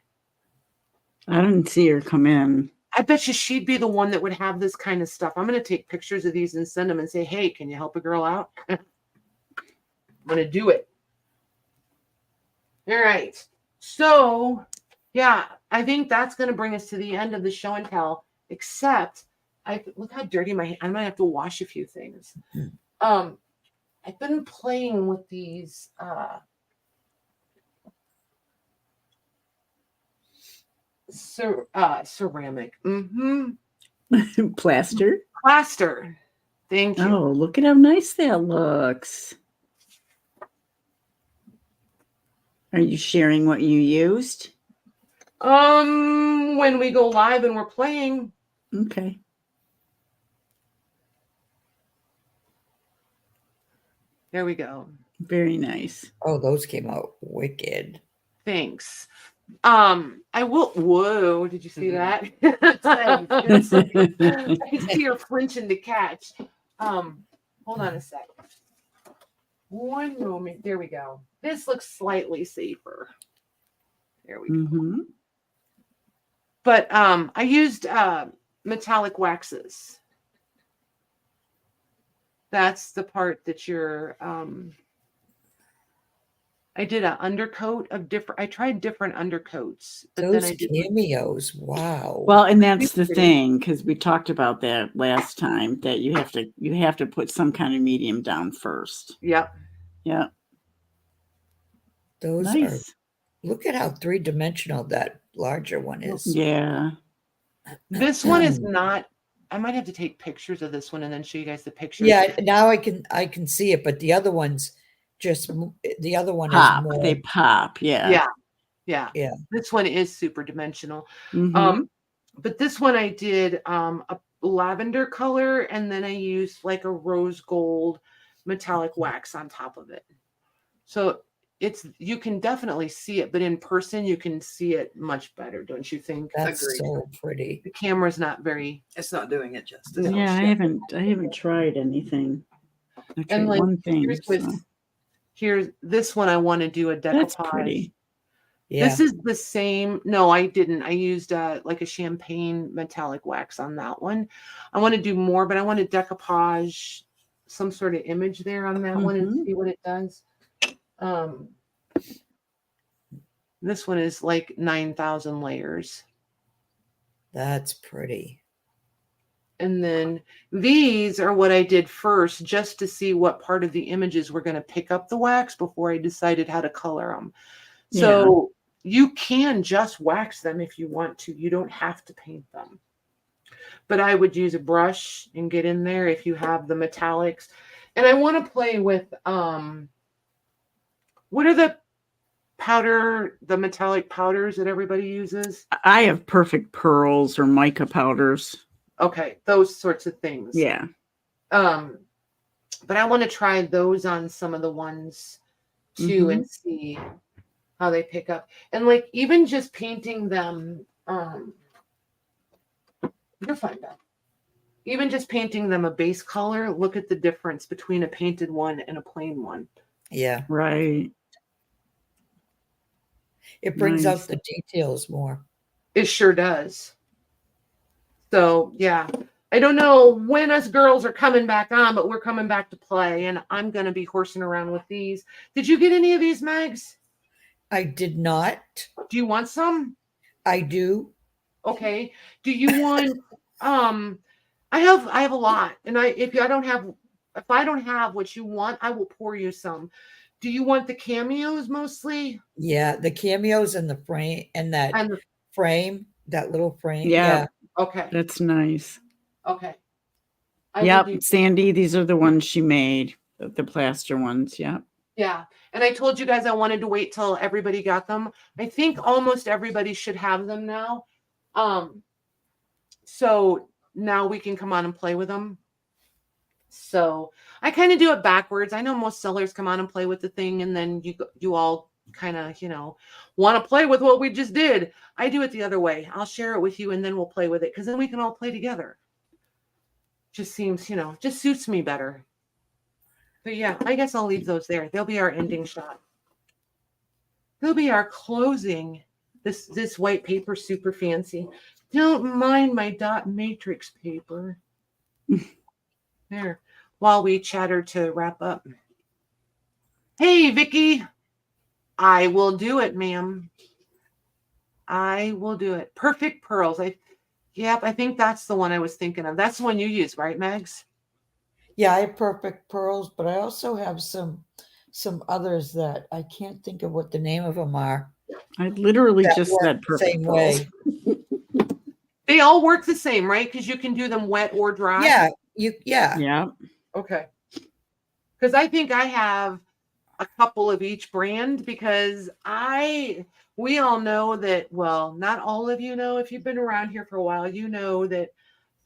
I didn't see her come in. I bet you she'd be the one that would have this kind of stuff. I'm going to take pictures of these and send them and say, hey, can you help a girl out? I'm going to do it. All right. So, yeah, I think that's going to bring us to the end of the show and tell, except look how dirty my hand. I might have to wash a few things. I've been playing with these ceramic Plaster. plaster. Thank you. Oh, look at how nice that looks. Are you sharing what you used? When we go live and we're playing. Okay. There we go. Very nice. Oh, those came out wicked. Thanks. I will. Whoa! Did you see that? I can see her flinching to catch. Hold on a sec. One moment. There we go. This looks slightly safer. There we go. Mm-hmm. But I used metallic waxes. That's the part that you're. I did an undercoat of different. I tried different undercoats, but Those then I did. cameos, wow. Well, and that's the thing, because we talked about that last time, that you have to put some kind of medium down first. Yep. Yeah. Those are, Nice. look at how 3-dimensional that larger one is. Yeah. This one is not. I might have to take pictures of this one and then show you guys the pictures. Yeah, now I can see it, but the other one's the other one Pop. is more. They pop. Yeah. Yeah. Yeah. This one is super dimensional. Mhm. But this one I did a lavender color, and then I used like a rose gold metallic wax on top of it. So you can definitely see it, but in person you can see it much better, don't you think? That's Agreed. so pretty. The camera's not very. It's not doing it justice. Yeah, I haven't tried anything. I tried like, one thing. Here's this one. I want to do a decoupage. That's pretty. Yeah. This is the same. No, I didn't. I used like a champagne metallic wax on that one. I want to do more, but I want to decoupage some sort of image there on that one and see what it does. This one is like 9,000 layers. That's pretty. And then these are what I did first, just to see what part of the images were going to pick up the wax before I decided how to color them. So you can just wax them if you want to. You don't have to paint them. But I would use a brush and get in there if you have the metallics. And I want to play with, what are the metallic powders that everybody uses? I have perfect pearls or mica powders. Okay, those sorts of things. Yeah. But I want to try those on some of the ones too and see how they pick up. And like even just painting them, you're fine, Beth. Even just painting them a base color, look at the difference between a painted one and a plain one. Yeah. Right. It brings Nice. out the details more. It sure does. So yeah, I don't know when us girls are coming back on, but we're coming back to play, and I'm going to be horsing around with these. Did you get any of these, Mags? I did not. Do you want some? I do. Okay. Do you want? I have a lot, and if I don't have what you want, I will pour you some. Do you want the cameos mostly? Yeah, the cameos and the frame and that frame, that little frame. Yeah. Okay. That's nice. Okay. Yep. Sandy, these are the ones she made, the plaster ones. Yep. Yeah. And I told you guys I wanted to wait till everybody got them. I think almost everybody should have them now. So now we can come on and play with them. So I kind of do it backwards. I know most sellers come on and play with the thing, and then you all kind of, want to play with what we just did. I do it the other way. I'll share it with you, and then we'll play with it, because then we can all play together. Just seems, just suits me better. But yeah, I guess I'll leave those there. They'll be our ending shot. They'll be our closing This white paper super fancy. Don't mind my dot matrix paper. There. While we chatter to wrap up. Hey, Vicky. I will do it, ma'am. I will do it. Perfect pearls. I think that's the one I was thinking of. That's the one you use, right, Megs? Yeah, I have perfect pearls, but I also have some others that I can't think of what the name of them are. I literally That just work said the perfect same pearls. way. They all work the same, right? Because you can do them wet or dry. Yeah, Yeah. Okay. Because I think I have a couple of each brand because we all know that, well, not all of you know, if you've been around here for a while, you know that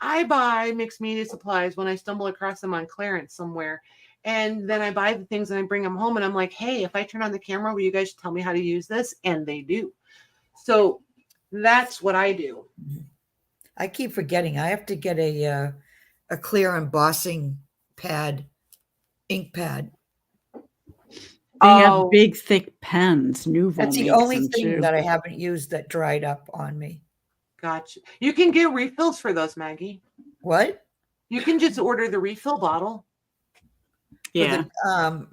I buy mixed media supplies when I stumble across them on clearance somewhere. And then I buy the things and I bring them home and I'm like, hey, if I turn on the camera, will you guys tell me how to use this? And they do. So that's what I do. I keep forgetting. I have to get a clear embossing pad, ink pad. They have Oh, big, thick pens. Nuvo That's the makes only them thing too. that I haven't used that dried up on me. gotcha. You can get refills for those, Maggie. What? You can just order the refill bottle. Yeah.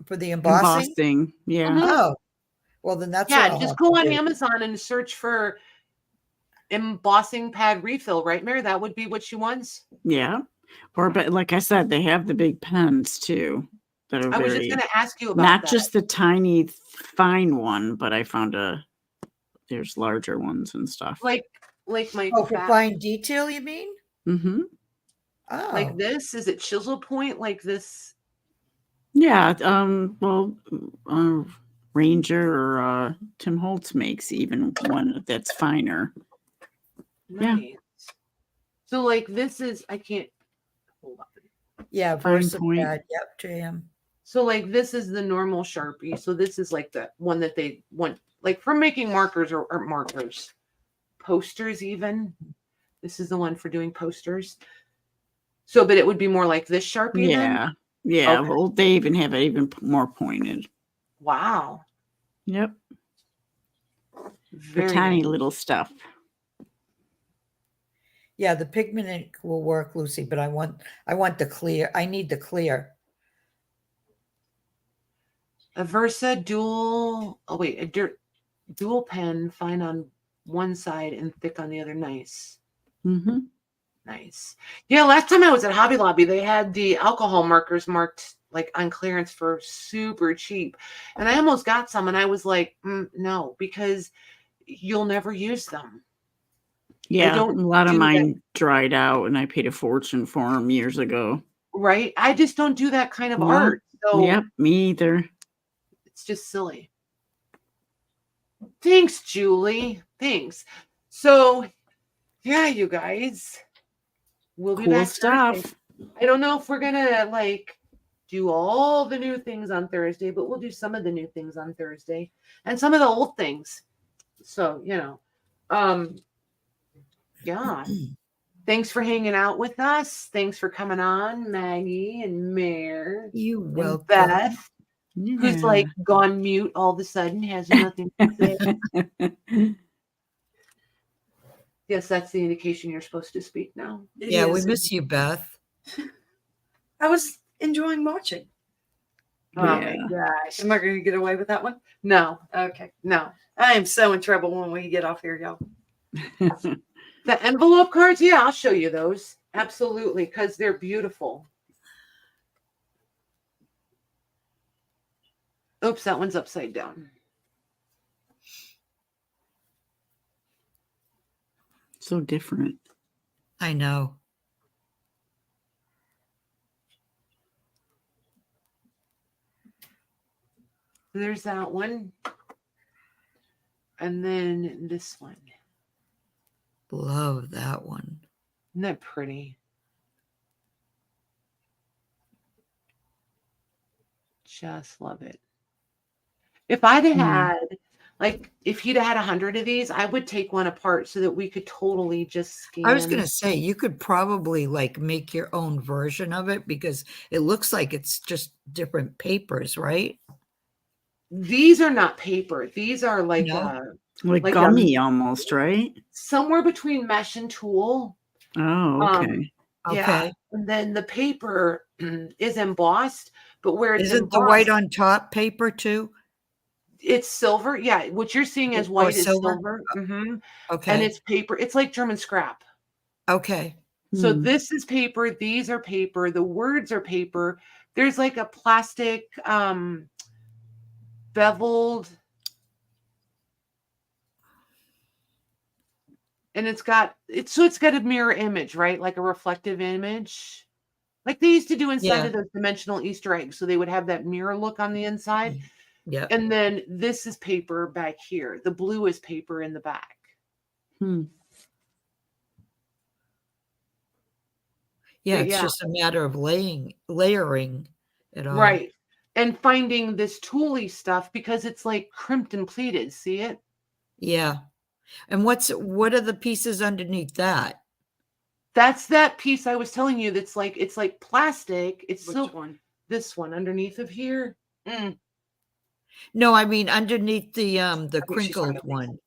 For the embossing? Embossing. Yeah. Mhm. Oh, well then that's what Yeah, I'll just have go to on do. Amazon and search for embossing pad refill, right, Mary? That would be what she wants. Yeah. But like I said, they have the big pens too that are I was just very, going to ask you about not that. just the tiny fine one, but I found there's larger ones and stuff. like my Oh, for fat- fine detail, you mean? Mm-hmm. Oh, like this. Is it chisel point like this? Yeah. Well, Ranger or Tim Holtz makes even one that's finer. Yeah. Nice. So like this is I can't hold on. yeah, Fine Versa point. pad. Yep, jam. So like this is the normal Sharpie. So this is like the one that they want, like for making markers or markers, posters even. This is the one for doing posters. So, but it would be more like this Sharpie then? Yeah. Yeah. Okay. Well, they even have it even more pointed. Wow. Yep. Very For tiny nice. little stuff. Yeah, the pigment ink will work, Lucy, but I want the clear. I need the clear. A Versa dual, dual pen, fine on one side and thick on the other. Nice. Mm-hmm. Nice. Yeah, last time I was at Hobby Lobby, they had the alcohol markers marked like on clearance for super cheap. And I almost got some and I was like, no, because you'll never use them. Yeah, a don't lot of do that. mine dried out and I paid a fortune for them years ago. Right? I just don't do that kind of No. art. So Yep, me either. it's just silly. Thanks, Julie. Thanks. So, yeah, you guys, we'll be Cool back stuff. Thursday. I don't know if we're gonna like do all the new things on Thursday, but we'll do some of the new things on Thursday and some of the old things. So, yeah. Thanks for hanging out with us. Thanks for coming on, Maggie and Mare You and welcome. Beth, Yeah. who's like gone mute all of a sudden, has nothing to say. Yes, that's the indication you're supposed to speak now. Yeah, we miss you, Beth. I was enjoying watching. Oh my Yeah. gosh. Am I going to get away with that one? No, Okay. no. I am so in trouble when we get off here, y'all. The envelope cards, yeah, I'll show you those. Absolutely, because they're beautiful. Oops, that one's upside down. So different. I know. There's that one. And then this one. Love that one. Isn't that pretty? Just love it. If I'd have had, like, if you'd had 100 of these, I would take one apart so that we could totally just scan. I was going to say, you could probably like make your own version of it because it looks like it's just different papers, right? These are not paper. These are like No? Like Like gummy almost, right? somewhere between mesh and tulle. Oh, okay. Yeah. Okay. And then the paper is embossed, but where it's Isn't the white embossed, on top paper too? it's silver. Yeah, what you're seeing as Oh, white is silver? silver. And Okay. it's paper. It's like German scrap. Okay. So Hmm. this is paper, these are paper, the words are paper. There's like a plastic beveled, and it's got a mirror image, right? Like a reflective image. Like they used to do inside Yeah. of those dimensional Easter eggs. So they would have that mirror look on the inside. Yeah. And then this is paper back here. The blue is paper in the back. Hmm. Yeah. But It's yeah. just a matter of layering it all. Right. And finding this tooly stuff because it's like crimped and pleated. See it? Yeah. And what are the pieces underneath that? That's that piece I was telling you that's like it's like plastic. It's Which so one? this one underneath of here. No, I mean underneath the she's crinkled talking about one.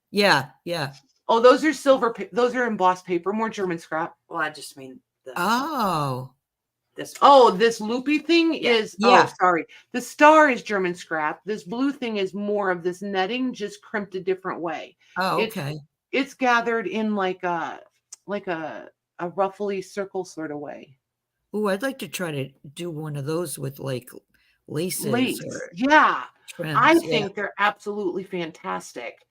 Yeah, yeah. Oh, those are silver. Those are embossed paper, more German scrap. Well, I just mean Oh. this. Oh, this loopy thing Yeah. is. Yeah. Oh, sorry. The star is German scrap. This blue thing is more of this netting, just crimped a different way. Oh, It's okay. it's gathered in like a ruffly circle sort of way. Oh, I'd like to try to do one of those with like laces Lace. or Yeah. trims. I Yeah. think they're absolutely fantastic.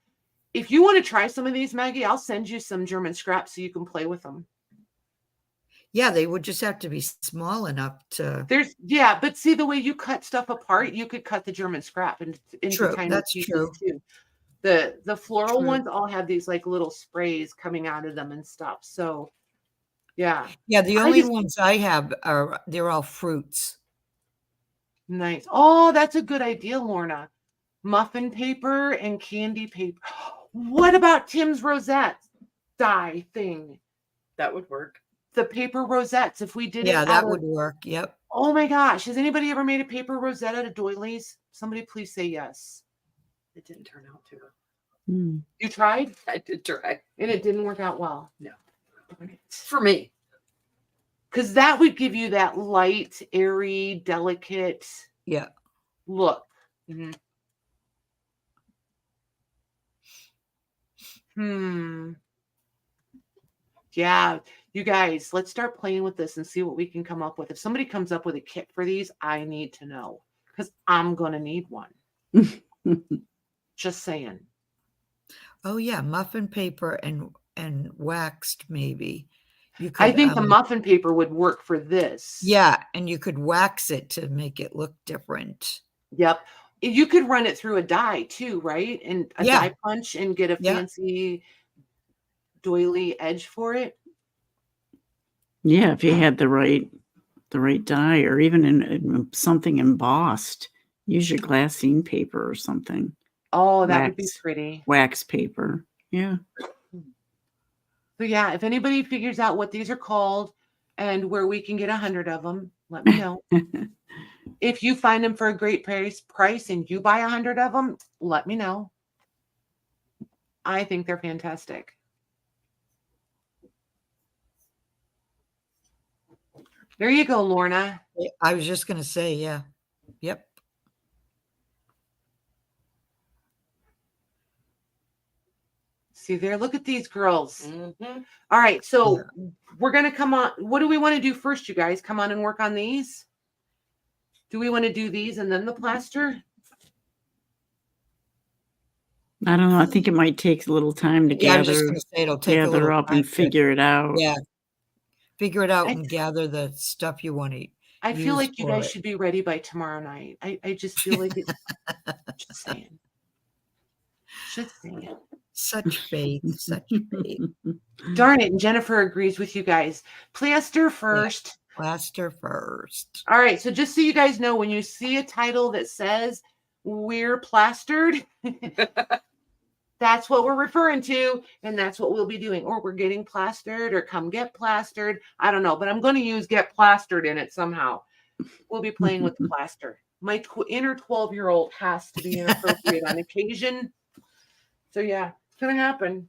If you want to try some of these, Maggie, I'll send you some German scrap so you can play with them. Yeah, they would just have to be small enough to. But see the way you cut stuff apart, you could cut the German scrap into True, tiny that's pieces true. too. The floral True. ones all have these like little sprays coming out of them and stuff. So yeah. Yeah, the I only just- ones I have they're all fruits. Nice. Oh, that's a good idea, Lorna. Muffin paper and candy paper. What about Tim's rosette dye thing? That would work. The paper rosettes. If we did Yeah, it that out would of, work. Yep. oh my gosh, has anybody ever made a paper rosette out of doilies? Somebody please say yes. It didn't turn out too well. Hmm. You tried I did try. and it didn't work out well. No. Darn it. For me. Because that would give you that light, airy, delicate Yeah. look. Yeah, you guys, let's start playing with this and see what we can come up with. If somebody comes up with a kit for these, I need to know because I'm going to need one. Just saying. Oh yeah, muffin paper and waxed maybe. You could, I think the muffin paper would work for this. Yeah, and you could wax it to make it look different. Yep. You could run it through a die too, right? And a Yeah. die punch and get a Yeah. fancy doily edge for it. Yeah, if you had the right dye, or even in something embossed, use your glassine paper or something. Oh, that would be Wax. pretty. Wax paper. Yeah. So yeah, if anybody figures out what these are called and where we can get 100 of them, let me know. If you find them for a great price and you buy 100 of them, let me know. I think they're fantastic. There you go, Lorna. I was just gonna say, yeah. Yep. See there, look at these girls. All right, so we're going to come on. What do we want to do first, you guys? Come on and work on these? Do we want to do these and then the plaster? I don't know. I think it might take a little time to Yeah, I was just gather gonna say it'll take a gather little up time and to- figure it out. Yeah. Figure it out I- and gather the stuff you want to eat. I feel Use like you for guys it. should be ready by tomorrow night. I just feel like it's just saying. Just saying. Such faith, such faith. Darn it. And Jennifer agrees with you guys. Plaster first. Plaster first. All right. So just so you guys know, when you see a title that says we're plastered, that's what we're referring to. And that's what we'll be doing. Or we're getting plastered or come get plastered. I don't know. But I'm going to use get plastered in it somehow. We'll be playing with the plaster. My inner 12-year-old has to be inappropriate on occasion. So yeah, it's gonna happen.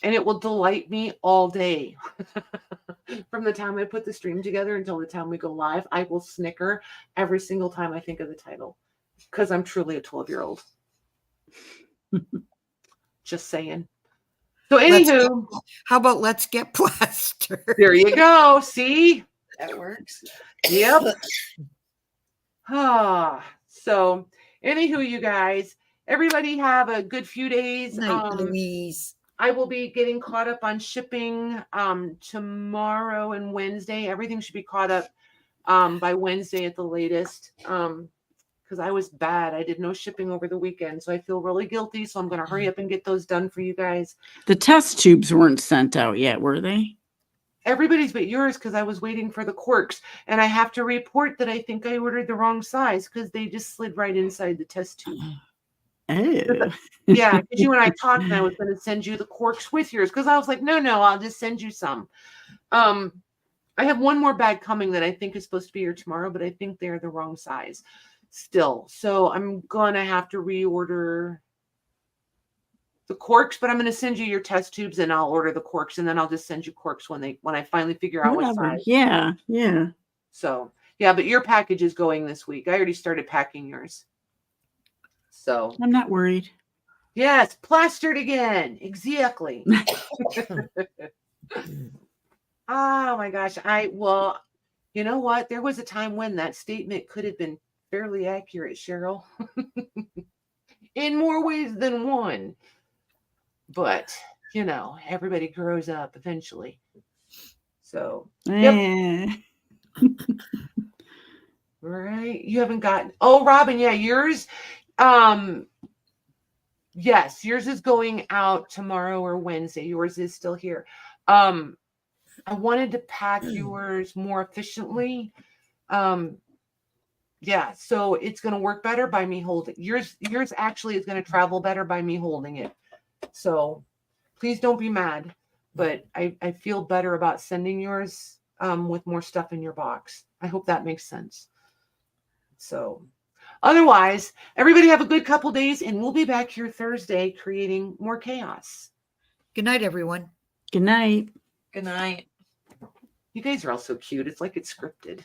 And it will delight me all day. From the time I put the stream together until the time we go live, I will snicker every single time I think of the title. Because I'm truly a 12-year-old. Just saying. So anywho, How about let's get plastered? there you go. See? That works. Yep. So anywho, you guys, everybody have a good few days. Night, Louise. I will be getting caught up on shipping tomorrow and Wednesday. Everything should be caught up by Wednesday at the latest. Because I was bad. I did no shipping over the weekend. So I feel really guilty. So I'm going to hurry up and get those done for you guys. The test tubes weren't sent out yet, were they? Everybody's but yours because I was waiting for the corks. And I have to report that I think I ordered the wrong size because they just slid right inside the test tube. Oh. Yeah, because you and I talked and I was going to send you the corks with yours because I was like, no, I'll just send you some. I have one more bag coming that I think is supposed to be here tomorrow, but I think they're the wrong size still. So I'm going to have to reorder the corks, but I'm going to send you your test tubes and I'll order the corks and then I'll just send you corks when I finally figure out what size. Yeah. So, yeah, but your package is going this week. I already started packing yours. So I'm not worried. yes, plastered again. Exactly. Oh my gosh. Well, you know what? There was a time when that statement could have been fairly accurate, Cheryl. In more ways than one. But, everybody grows up eventually. So, yep. Right. You haven't gotten. Oh, Robin, yeah, yours. Yes, yours is going out tomorrow or Wednesday. Yours is still here. I wanted to pack yours more efficiently. Yeah, so it's going to work better by me holding yours. Yours actually is going to travel better by me holding it. So please don't be mad, but I feel better about sending yours with more stuff in your box. I hope that makes sense. So otherwise, everybody have a good couple days and we'll be back here Thursday creating more chaos. Good night, everyone. Good night. Good night. You guys are all so cute. It's like it's scripted.